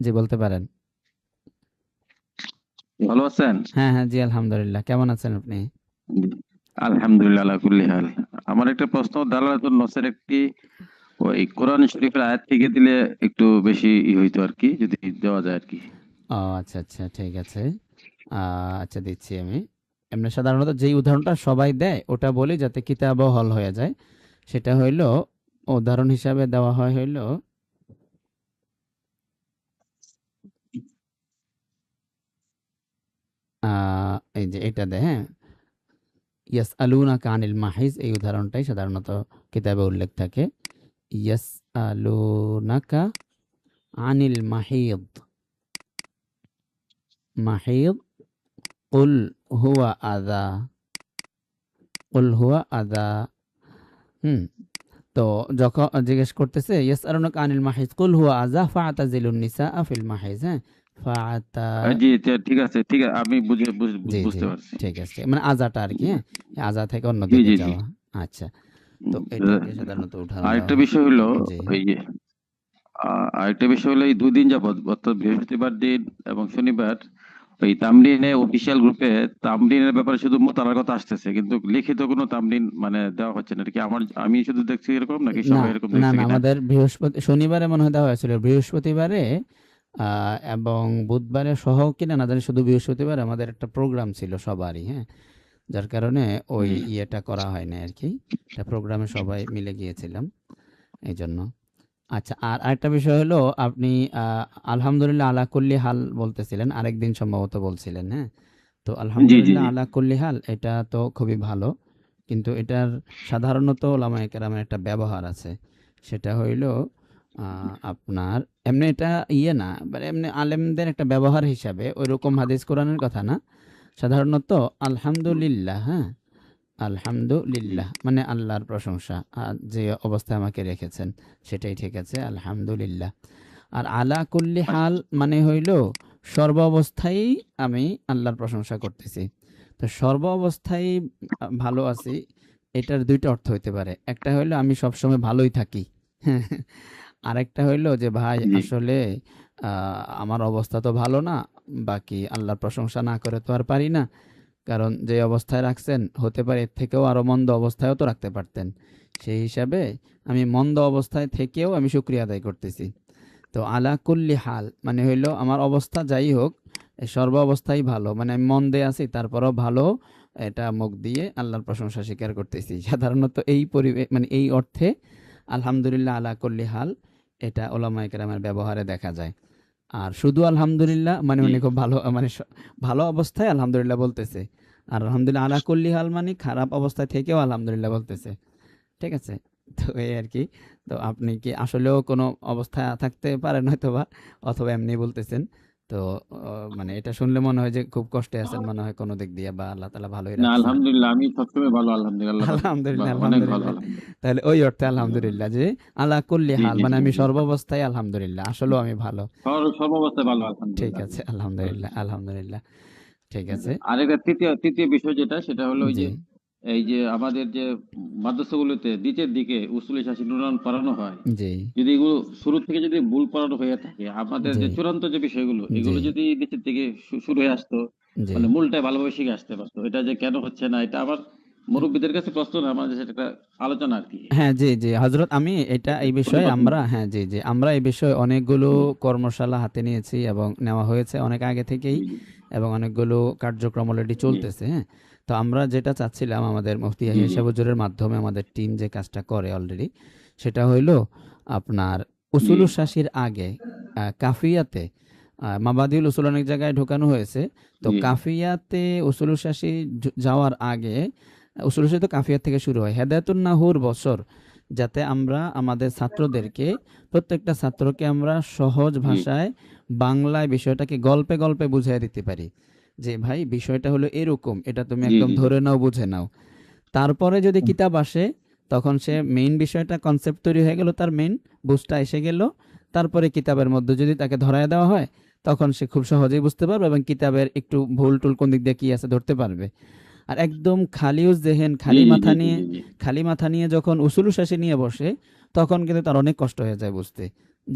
জি বলতে পারেন। ভালো আছেন? হ্যাঁ হ্যাঁ জি আলহামদুলিল্লাহ, কেমন আছেন আপনি? জি। আলহামদুলিল্লাহ আলা কুল্লি হাল। আমার একটা প্রশ্ন, দালালাতুন নসের একটি ওই কোরআন শরীফের আয়াত থেকে দিলে একটু বেশি হইতো আর কি, যদি দেওয়া যায় আর কি। ও আচ্ছা আচ্ছা, ঠিক আছে। আচ্ছা, দিচ্ছি আমি। এমনি সাধারণত যেই উদাহরণটা সবাই দেয় ওটা বলি যাতে কিতাবও হল হয়ে যায়। সেটা হইল, উদাহরণ হিসাবে দেওয়া হয় হইল, এই যে এটা দেয়, হ্যাঁ, ইয়াস আলুনাকা আনিল মাহিজ, এই উদাহরণটাই সাধারণত কিতাবে উল্লেখ থাকে। ইয়াস আলুনাকা আনিল মাহিদ, মাহিদ কুল হুয়া আদা, কুল হুয়া আদা। হুম, তো যখন জিজ্ঞেস করতেছে ইয়াস আলুনাকা আনিল মাহিজ কুল হুয়া আযা ফাতাজিলুন নিসা ফিল মাহিজ, হ্যাঁ, ফাতা, জি, ঠিক আছে, ঠিক আছে, আমি জি জি, বুঝতে পারছি। ঠিক আছে, মানে আজাটা আর কি, হ্যাঁ, আজা থেকে জি অন্যদিকে জি জি। যাওয়া। আচ্ছা, তো আহ, এটাকে সাধারণত উদাহরণ দেওয়া আরেকটা হয়। বিষয় হলো, জি ওই যে আরেকটা বিষয় হলো, এই 2 দিন যাবত অর্থাৎ বৃহস্পতিবার দিন এবং শনিবার ওই তামরিনে অফিসিয়াল গ্রুপে তামরিনের ব্যাপারে শুধু মোতালার কথা আসতেছে, কিন্তু লিখিত কোনো তামরিন মানে দেওয়া হচ্ছে না। এটা কি আমি শুধু দেখছি এরকম, নাকি না সবাই এরকম না দেখছে না, কিনা? আমাদের শনিবারে মনে হয় দেওয়া হয়েছিল, বৃহস্পতিবারে এবং বুধবারে সহ কিনা না জানি, শুধু বৃহস্পতিবার আমাদের একটা প্রোগ্রাম ছিল সবারই, হ্যাঁ, যার কারণে ওই হুম। ইয়েটা করা হয় না আর কি, একটা প্রোগ্রামে সবাই মিলে গিয়েছিলাম এই জন্য। আচ্ছা, আর আরেকটা বিষয় হলো, আপনি আলহামদুলিল্লাহ আলা কুল্লি হাল বলতেছিলেন, আরেকদিন সম্ভবত বলছিলেন, হ্যাঁ, তো জি জি আলহামদুলিল্লাহ জি। আলা কুল্লি হাল এটা তো খুবই ভালো, কিন্তু এটার সাধারণত ওলামায়ে কেরামের একটা ব্যবহার আছে। সেটা হইল আপনার এমনি এটা ইয়ে না, মানে এমনি আলেমদের একটা ব্যবহার হিসাবে ওইরকম হাদিস কোরআনের কথা না। সাধারণত আলহামদুলিল্লাহ, হ্যাঁ, জি আলহামদুলিল্লাহ মানে আল্লাহর প্রশংসা, যে অবস্থায় আমাকে রেখেছেন সেটাই ঠিক আছে, আলহামদুলিল্লাহ। আর আলা কুল্লি হাল আচ্ছা। মানে হইল সর্ব অবস্থায় আমি আল্লাহর প্রশংসা করতেছি। তো সর্ব অবস্থায় ভালো আছি, এটার দুইটা অর্থ হইতে পারে। একটা হইলো আমি সবসময় ভালোই থাকি। আরেকটা হইলো যে ভাই জি আসলে আমার অবস্থা তো ভালো না, বাকি আল্লাহর প্রশংসা না করে তো আর পারি না, কারণ যে অবস্থায় রাখছেন হতে পারে এর থেকেও আরো মন্দ অবস্থায়ও তো রাখতে পারতেন। সেই হিসাবে আমি মন্দ অবস্থায় থেকেও আমি শুকরিয়া আদায় করতেছি। তো আলা কুল্লি হাল মানে হইলো আমার অবস্থা যাই হোক, সর্ব অবস্থাই ভালো, মানে আমি মন্দে আছি তারপরও ভালো, এটা মুখ দিয়ে আল্লাহর প্রশংসা স্বীকার করতেছি। সাধারণত এই পরিবেশ মানে এই অর্থে আলহামদুলিল্লাহ আলা কুল্লি হাল এটা ওলামায়ে কেরামের ব্যবহারে দেখা যায়। আর শুধু আলহামদুলিল্লাহ মানে জি। উনি খুব ভালো, মানে ভালো অবস্থায় আলহামদুলিল্লাহ বলতেছে। আর আলহামদুলিল্লাহ আলা কুল্লি হাল মানে খারাপ অবস্থায় থেকেও আলহামদুলিল্লাহ বলতেছে। ঠিক আছে? তো এই আরকি। তো আপনি কি আসলেও কোনো অবস্থায় থাকতে পারেন হয়তোবা, অথবা এমনি বলতেছেন। তো মানে এটা শুনলে মনে হয় যে খুব কষ্টে আছেন মনে হয় কোনো দিক দিয়ে, বা আল্লাহ তাআলা ভালোই না, রাখছেন। আলহামদুলিল্লাহ আমি সবসময় ভালো, আলহামদুলিল্লাহ, আল্লাহ পাকের আলহামদুলিল্লাহ, অনেক ভালো, আলহামদুলিল্লাহ। আলহামদুলিল্লাহ। তাহলে ওই অর্থে আলহামদুলিল্লাহ যে আলা কুল্লি জি হাল জি মানে জি আমি জি। সর্বাবস্থায় আলহামদুলিল্লাহ। আসলেও আমি ভালো। সর্বাবস্থায় ভালো, ঠিক আলহামদুলিল্লাহ। আছে, আলহামদুলিল্লাহ, আলহামদুলিল্লাহ। ঠিক আছে। আরেকটা তৃতীয় বিষয় যেটা, সেটা হলো ওই জি, যে এই যে আমাদের যে মাদ্রাসাগুলোতে নিচের দিকে উসুলে শাসি নুরান পড়ানো হয়, জি, যদি এগুলো শুরু থেকে যদি ভুল পড়ানো হয়ে থাকে, আমাদের জি, যে চূড়ান্ত যে বিষয়গুলো জি, এগুলো যদি নিচের থেকে শুরু হয়ে আসতো, জি। মানে মূলটাই ভালোভাবে শিখে আসতে পারতো। এটা যে কেন হচ্ছে না, এটা আমার মুরব্বীদের কাছে প্রশ্ন না, আমাদের সেটা একটা আলোচনা আর কি। হ্যাঁ, জি, জি। হযরত আমি এই বিষয়ে ধন্যবাদ। আমরা, হ্যাঁ, জি, জি। আমরা এই বিষয়ে অনেকগুলো কর্মশালা হাতে নিয়েছি এবং নেওয়া হয়েছে অনেক আগে থেকেই, জি জি এবং অনেকগুলো কার্যক্রম অলরেডি জি চলতেছে, হ্যাঁ? তো আমরা যেটা চাচ্ছিলাম আমাদের মুফতি জি ইয়াহিয়া জি সাহেব হুজুরের মাধ্যমে আমাদের টিম যে কাজটা করে অলরেডি, সেটা হইলো আপনার জি উসুলুস শাসির আগে কাফিয়াতে মাবাদিউল উসুল অনেক জায়গায় ঢোকানো হয়েছে। তো জি কাফিয়াতে উসুলুস শাসি যাওয়ার আগে উসুলুস শাসি তো কাফিয়া থেকে শুরু হয়। হেদায়েতুন নাহুর বছর, যাতে আমরা আমাদের ছাত্রদেরকে, প্রত্যেকটা ছাত্রকে আমরা সহজ জি ভাষায় বাংলায় বিষয়টাকে গল্পে গল্পে বুঝিয়ে দিতে পারি যে ভাই বিষয়টা হলো এরকম, এটা তুমি জি একদম জি জি ধরে নাও, বুঝে নাও। তারপরে যদি কিতাব আসে তখন সে মেইন বিষয়টা কনসেপ্ট তৈরি হয়ে গেল, তার মেইন বুঝটা এসে গেল। তারপরে কিতাবের মধ্যে যদি তাকে ধরায় দেওয়া হয় তখন সে খুব সহজেই বুঝতে পারবে এবং কিতাবের একটু ভুল টুল কোন দিক দিয়ে কি আছে ধরতে পারবে। আর একদম খালিউজ জেহেন, জি জি জি জি জি জি। খালি মাথা নিয়ে যখন উসুলু শাসি নিয়ে বসে তখন কিন্তু তার অনেক কষ্ট হয়ে যায় বুঝতে,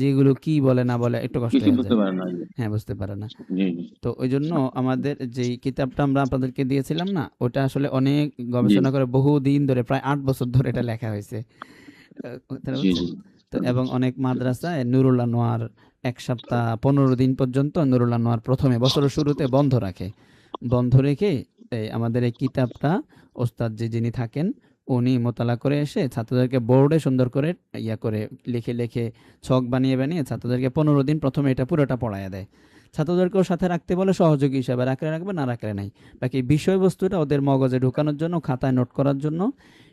যেগুলো কি বলে না বলে একটু কষ্ট কিছু হয়ে বুঝতে যায়। পারে না। হ্যাঁ, বুঝতে পারে না। জি জি তো ওই জন্য আমাদের যেই কিতাবটা আমরা আপনাদেরকে দিয়েছিলাম না, ওটা আসলে অনেক জি গবেষণা করে বহু দিন ধরে, প্রায় 8 বছর ধরে এটা লেখা হয়েছে। কথাটা জি বুঝছেন? জি তো এবং অনেক মাদ্রাসায় নুরুল আনোয়ার 1 সপ্তাহ 15 দিন পর্যন্ত নুরুল আনোয়ার প্রথমে বছরের শুরুতে বন্ধ রাখে। বন্ধ রেখে আমাদের এই কিতাবটা ওস্তাদ যিনি থাকেন উনি মোতালা করে এসে ছাত্রদেরকে বোর্ডে সুন্দর করে ইয়া করে লিখে লিখে ছক বানিয়ে বানিয়ে ছাত্রদেরকে 15 দিন প্রথমে এটা পুরোটা পড়ায়া দেয়। ছাত্রদেরকেও সাথে রাখতে বলে সহযোগী হিসাবে, রাখলে রাখবে, না রাখলে নাই। বাকি বিষয়বস্তুটা ওদের মগজে ঢোকানোর জন্য, খাতায় নোট করার জন্য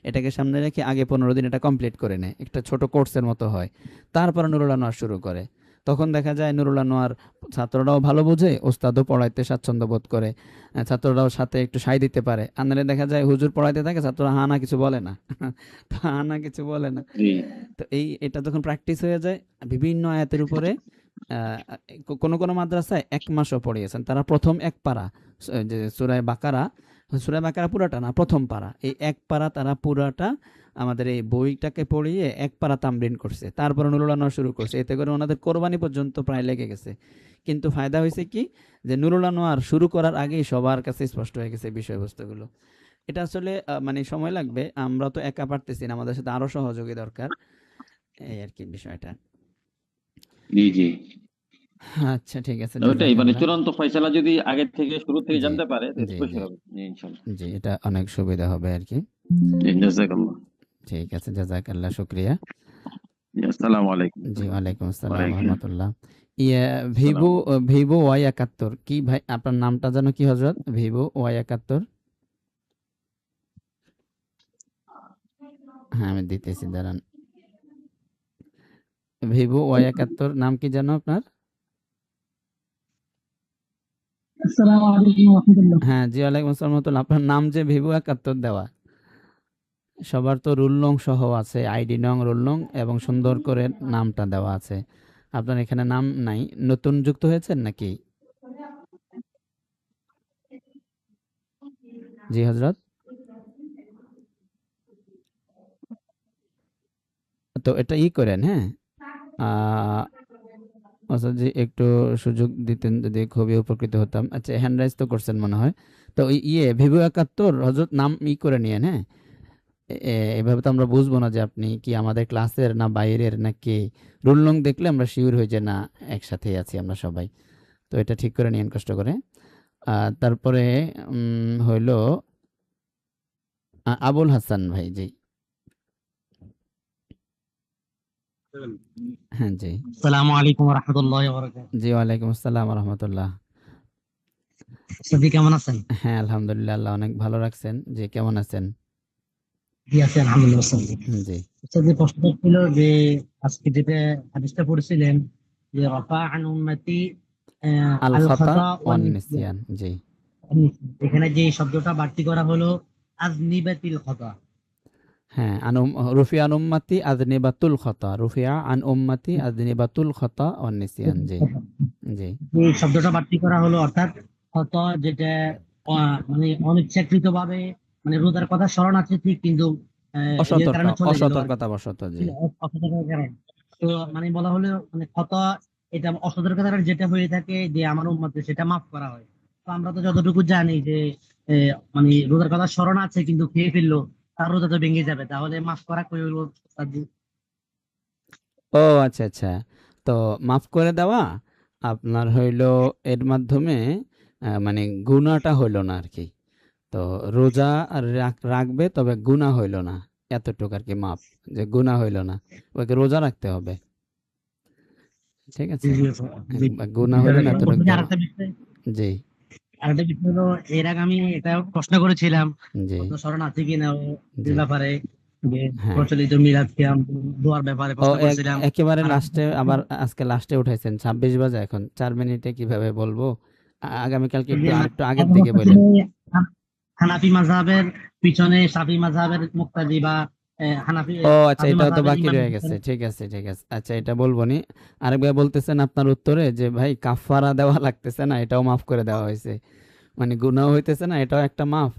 এটাকে সামনে রেখে আগে 15 দিন এটা কমপ্লিট করে নেয়, একটা ছোট কোর্সের মতো হয়। তারপরে নুরুল আনোয়ার শুরু করে। তখন দেখা যায় নুরুল আনোয়ার ছাত্ররাও ভালো বোঝে, ওস্তাদও পড়াইতে স্বাচ্ছন্দ্য বোধ করে, ছাত্ররাও সাথে একটু সাই দিতে পারে। আনালে দেখা যায় হুজুর পড়াইতে থাকে, ছাত্ররা হা না কিছু বলে না। তো হা না কিছু বলে না। জি তো এটা যখন প্র্যাকটিস হয়ে যায় বিভিন্ন আয়াতের উপরে, কোনো কোনো মাদ্রাসায় 1 মাসও পড়িয়েছেন তারা। প্রথম 1 পারা যে সূরা বাকারা পুরাটা না, প্রথম পারা, এই 1 পারা তারা পুরাটা আমাদের এই বইটাকে পড়িয়ে 1 পারা তামরিন করছে, তারপরে নুরুল আনোয়ার শুরু করছে। এতে করে ওনাদের কোরবানি পর্যন্ত প্রায় লেগে গেছে। কিন্তু ফায়দা হয়েছে কি, যে নুরুল আনোয়ার শুরু করার আগেই সবার কাছে স্পষ্ট হয়ে গেছে বিষয়বস্তুগুলো। এটা আসলে মানে সময় লাগবে, আমরা তো একা পারতেছি না, আমাদের সাথে আরো সহযোগী দরকার, এই আর কি বিষয়টা। জি জি আচ্ছা, ঠিক আছে, ওটাই মানে জাযাকাল্লাহ। চূড়ান্ত ফয়সালা যদি আগে থেকে শুরু থেকে জি, জানতে পারে তাহলে জি, খুশি জি, হবে। জি ইনশাআল্লাহ। জি, এটা অনেক সুবিধা হবে আর কি। জি জাযাকাল্লাহ। ঠিক আছে, জাযাকাল্লাহ, শুকরিয়া। জি, আসসালামু আলাইকুম। জি, ওয়ালাইকুম আসসালাম ওয়া ওয়ালাইকুম রাহমাতুল্লাহ। ইয়া ভিভো, আসসালাম। ভিভো Y71 কি ভাই আপনার নামটা যেন কি হযরত? Vivo Y71? হ্যাঁ, আমি দিতেছি, দাঁড়ান। ভিভো Y71 নাম কি যেন আপনার? আসসালামু আলাইকুম ওয়া রাহমাতুল্লাহ। হ্যাঁ, জি, ওয়ালাইকুম আসসালাম ওয়া রাহমাতুল্লাহ। আপনার নাম যে ভিভো 71 দেওয়া, সবার তো রুল নং সহ আছে, আইডি নং, রোল নং এবং সুন্দর করে নামটা দেওয়া আছে। আপনার এখানে নাম নাই, নতুন যুক্ত হয়েছেন নাকি? জি হজরত। তো এটা করেন, হ্যাঁ, আচ্ছা জি, একটু সুযোগ দিতেন যদি খুবই উপকৃত হতাম। আচ্ছা, হ্যান্ড রাইজ তো করছেন মনে হয়। তো ভিভো 71 হজরত নাম করে নিয়েন, হ্যাঁ। এভাবে তো আমরা বুঝবো না যে আপনি কি আমাদের ক্লাসের না বাইরের না কে। রুল নং দেখলে আমরা শিওর হই যে না, একসাথেই আছি আমরা সবাই। তো এটা ঠিক করে নিয়েন কষ্ট করে। তারপরে হইল আবুল হাসান ভাই, জি। হ্যাঁ, জি, আসসালামু আলাইকুম ওয়া রাহমাতুল্লাহি ওয়া বারাকাতুহু। জি, ওয়ালাইকুম আসসালাম রহমতুল্লাহ। সাদি কেমন আছেন? হ্যাঁ, আলহামদুলিল্লাহ, আল্লাহ অনেক ভালো রাখছেন। জি, কেমন আছেন? জি আছি আলহামদুলিল্লাহ সাদি। জি, সাদি, প্রশ্নটা ছিল যে আজকে যেটা হাদিসটা পড়েছিলেন যে রাফা আন উম্মতি আল আল খাতা খাতা ওয়ান ওয়ান নিসিয়ান। নিসিয়ান, জি। এখানে যে শব্দটা বাড়তি করা হলো আজনিবাতিল খাতা। হ্যাঁ, রুফিয়া আন উম্মতি আযনিবাতুল খাতা, রুফিয়া আন উম্মতি আযনিবাতুল খাতা ওয়ান নিসিয়ান, জি, জি। এই শব্দটা বাড়তি করা হলো, অর্থাৎ খাতা যেটা মানে অনিচ্ছাকৃত ভাবে, মানে রোজার কথা স্মরণ আছে ঠিক, কিন্তু এর কারণে চলে গেল আর কি। অসতর্কতা, জি। অসতর্কতার কারণে। তো মানে বলা হলো মানে ক্ষত, এটা অসতর্কতার কারণে যেটা হয়ে থাকে যে আমার উম্মতে সেটা মাফ করা হয়। তো আমরা তো যতটুকু জানি যে মানে রোজার কথা স্মরণ আছে কিন্তু খেয়ে ফেললো, তার রোজা তো ভেঙে যাবে, তাহলে মাফ করা কই হলো উস্তাদজি? ও আচ্ছা, আচ্ছা। তো মাফ করে দেওয়া আপনার হইল এর মাধ্যমে মানে গুনাহটা হইল না আরকি। তো রোজা রাখবে, তবে গুনাহ হইল না। এতটুকু আরকি মাপ, যে গুনাহ হইল না। ওকে রোজা রাখতে হবে। ঠিক জি আছে? জি জি। গুনাহ হইল না, এতটুকু। আরেকটা বিষয়, জি, আরেকটা বিষয় হলো, এর আগে আমি এটা প্রশ্ন করেছিলাম, জি, অত স্মরণ আছে কিনা জি। এর ব্যাপারে, যে হ্যাঁ। প্রচলিত মিলাদ কিয়াম দোয়ার ব্যাপারে ও প্রশ্ন করেছিলাম। একেবারে আর লাস্টে, আবার আজকে লাস্টে উঠাইছেন। 26 বাজে এখন। 4 মিনিটে কিভাবে বলবো? আগামীকালকে এই যে আরেকটু আগের দিকে সমস্যা ছিল বললেন। হানাফি মাযহাবের পিছনে শাফি মাযহাবের মুক্তাদি, বা ও আচ্ছা, শাফি এটাও তো মাযহাবের বাকি ইমামের রয়ে গেছে। পিছনে। ঠিক আছে, ঠিক আছে। আচ্ছা, এটা বলবনি। আরেকবার বলতেছেন আপনার উত্তরে যে ভাই কাফারা দেওয়া লাগতেছে না, এটাও মাফ করে দেওয়া হয়েছে। মানে গুনাহ হইতেছে না, এটাও একটা মাফ।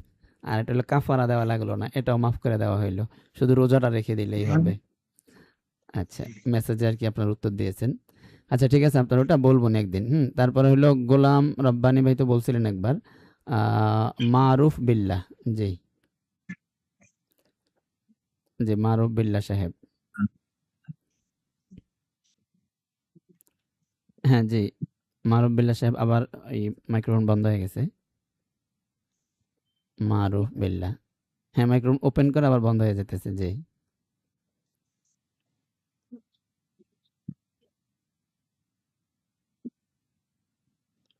আর এটা হলো কাফারা দেওয়া লাগলো না, এটাও মাফ করে দেওয়া হইলো। শুধু রোজাটা রেখে দিলেই হবে। আচ্ছা, মেসেজে আর কি আপনার উত্তর দিয়েছেন। আচ্ছা ঠিক আছে, আপনার ওটা বলবো না একদিন। তারপরে হলো গোলাম রব্বানী ভাই তো বলছিলেন একবার, মারুফ বিল্লাহ। জি জি, মারুফ বিল্লাহ সাহেব। হ্যাঁ জি, মারুফ বিল্লাহ সাহেব, আবার এই মাইক্রোফোন বন্ধ হয়ে গেছে। মারুফ বিল্লাহ, হ্যাঁ মাইক্রোফোন ওপেন করে আবার বন্ধ হয়ে যেতেছে। জি,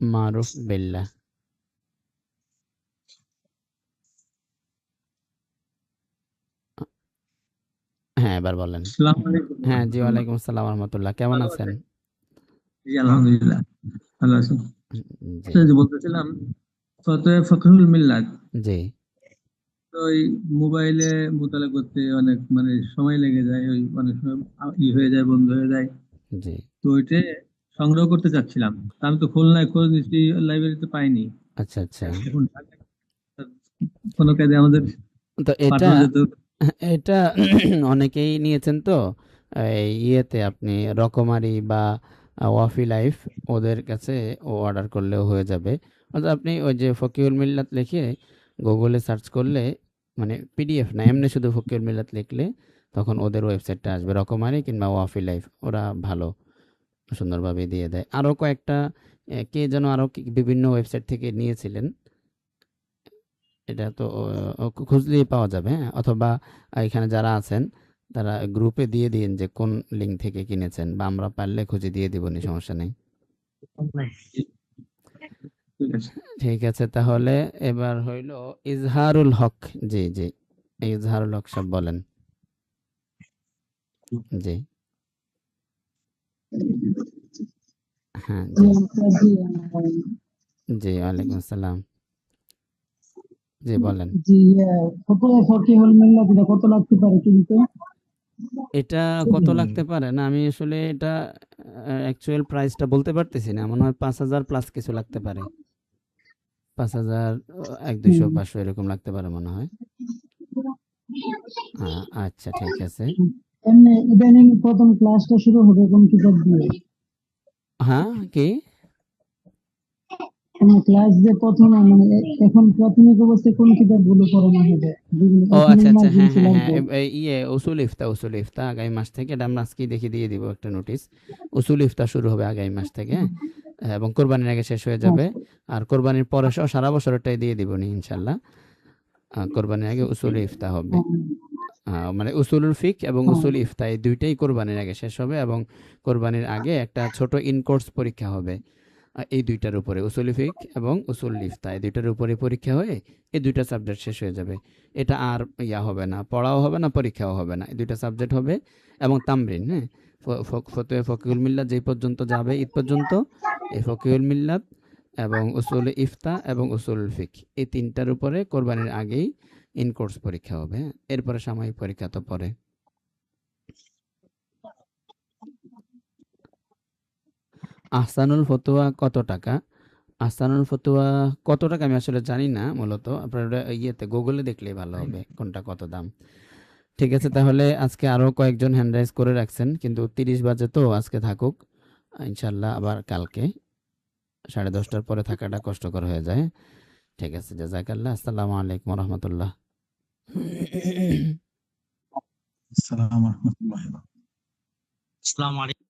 মারুফ বিল্লাহ। হ্যাঁ এবার বলেন। আসসালামু আলাইকুম হ্যাঁ জি, রহমতুল্লাহ। ওয়ালাইকুম আসসালাম রহমতুল্লাহ, কেমন ভালো আছেন? আছেন? জি আলহামদুলিল্লাহ ভালো আছি। জি যে বলতেছিলাম ফতোয়া ফকহুল মিল্লাত, জি তো ওই মোবাইলে মোতালা করতে অনেক মানে সময় লেগে যায়, ওই অনেক সময় হয়ে যায়, বন্ধ হয়ে যায়। জি। তো ওইটা সংগ্রহ করতে চাচ্ছিলাম। তা আমি তো খুলনায় খোঁজ নিচ্ছি, লাইব্রেরিতে পাইনি। আচ্ছা আচ্ছা, এখন ঢাকায় কোনো কাজে আমাদের তো এটা পাঠানো যেত। এটা অনেকেই নিয়েছেন তো, এই ইয়েতে আপনি রকমারি বা ওয়াফি লাইফ, ওদের কাছে অর্ডার করলেও হয়ে যাবে। অর্থাৎ আপনি ওই যে ফকিউল মিল্লাত লিখে গুগলে সার্চ করলে, মানে পিডিএফ না, এমনি শুধু ফকিউল মিল্লাত লিখলে তখন ওদের ওয়েবসাইটটা আসবে, রকমারি কিংবা ওয়াফি লাইফ, ওরা ভালো সুন্দরভাবে দিয়ে দেয়। আরও কয়েকটা কে যেন আরও বিভিন্ন ওয়েবসাইট থেকে নিয়েছিলেন, এটা তো খুঁজলেই পাওয়া যাবে। হ্যাঁ, অথবা এখানে যারা আছেন তারা গ্রুপে দিয়ে দিন যে কোন লিঙ্ক থেকে কিনেছেন, বা আমরা পারলে খুঁজে দিয়ে দিব, নি সমস্যা নেই। ঠিক আছে। ঠিক আছে, তাহলে এবার হইল ইজহারুল হক। জি জি, ইজহারুল হক সব বলেন। জি হ্যাঁ জি জি, ওয়ালাইকুম আসসালাম। জি বলেন। জি, ফতোয়া ফকিহুল মিল্লাত এটা কত লাগতে পারে কিনতে? এটা কত লাগতে পারে না, আমি আসলে এটা অ্যাকচুয়াল প্রাইসটা বলতে পারতেছি না, মনে হয় 5,000 প্লাস কিছু লাগতে পারে। 5,000, 1, 200, 500 এরকম লাগতে পারে মনে হয়। আচ্ছা ঠিক আছে। এমনি ইদানিং প্রথম ক্লাসটা শুরু হবে কোন কিতাব দিয়ে? হ্যাঁ কি? ক্লাস যে প্রথম মানে এখন প্রাথমিক অবস্থায় কোন কিতাবগুলো পড়ানো হবে? যেগুলো ও এখন আচ্ছা আচ্ছা, ইমার্জেন্সি হ্যাঁ হ্যাঁ হ্যাঁ, লাগবে। ইয়ে উসুল ইফতা, উসুল ইফতা আগামী মাস থেকে, এটা আমরা আজকেই দেখে দিয়ে দিব একটা নোটিশ। উসুল ইফতা শুরু হবে আগামী মাস থেকে, এবং কোরবানির আগে শেষ হয়ে যাবে। আর কোরবানির পরে সহ সারা বছর ওটাই দিয়ে দিব নি ইনশাল্লাহ। কোরবানির আগে উসুল ইফতা হবে। মানে উসুলুল ফিক এবং উসুল ইফতা এই দুইটাই কোরবানির আগে শেষ হবে, এবং কোরবানির আগে একটা ছোট ইনকোর্স পরীক্ষা হবে এই দুইটার উপরে, উসুল ফিক এবং উসুল ইফতা, এই দুইটার উপরে পরীক্ষা হয়ে এই দুইটা সাবজেক্ট শেষ হয়ে যাবে। এটা আর ইয়া হবে না, পড়াও হবে না, পরীক্ষাও হবে না, এই দুইটা সাবজেক্ট হবে। এবং তামরিন, হ্যাঁ, ফতোয়া ফকিহুল মিল্লাত যেই পর্যন্ত যাবে ঈদ পর্যন্ত, এই ফকিহুল মিল্লাত এবং উসুল ইফতা এবং উসুল ফিক, এই তিনটার উপরে কোরবানির আগেই ইনকোর্স পরীক্ষা হবে। এরপরে সাময়িক পরীক্ষা তো পরে। আহসানুল ফতোয়া কত টাকা? আহসানুল ফতোয়া কত টাকা আমি আসলে জানি না, মূলত আপনার ওটা ইয়েতে গুগলে দেখলেই ভালো হবে কোনটা কত দাম। ঠিক আছে, তাহলে আজকে আরো কয়েকজন হ্যান্ড রাইজ করে রাখছেন, কিন্তু 30 বাজে তো আজকে থাকুক, ইনশাল্লাহ আবার কালকে 10:30টার পরে থাকাটা কষ্টকর হয়ে যায়। ঠিক আছে, জাযাকাল্লাহ। আসসালামু আলাইকুম রহমতুল্লাহ। আসসালামু আলাইকুম। আসসালামু আলাইকুম।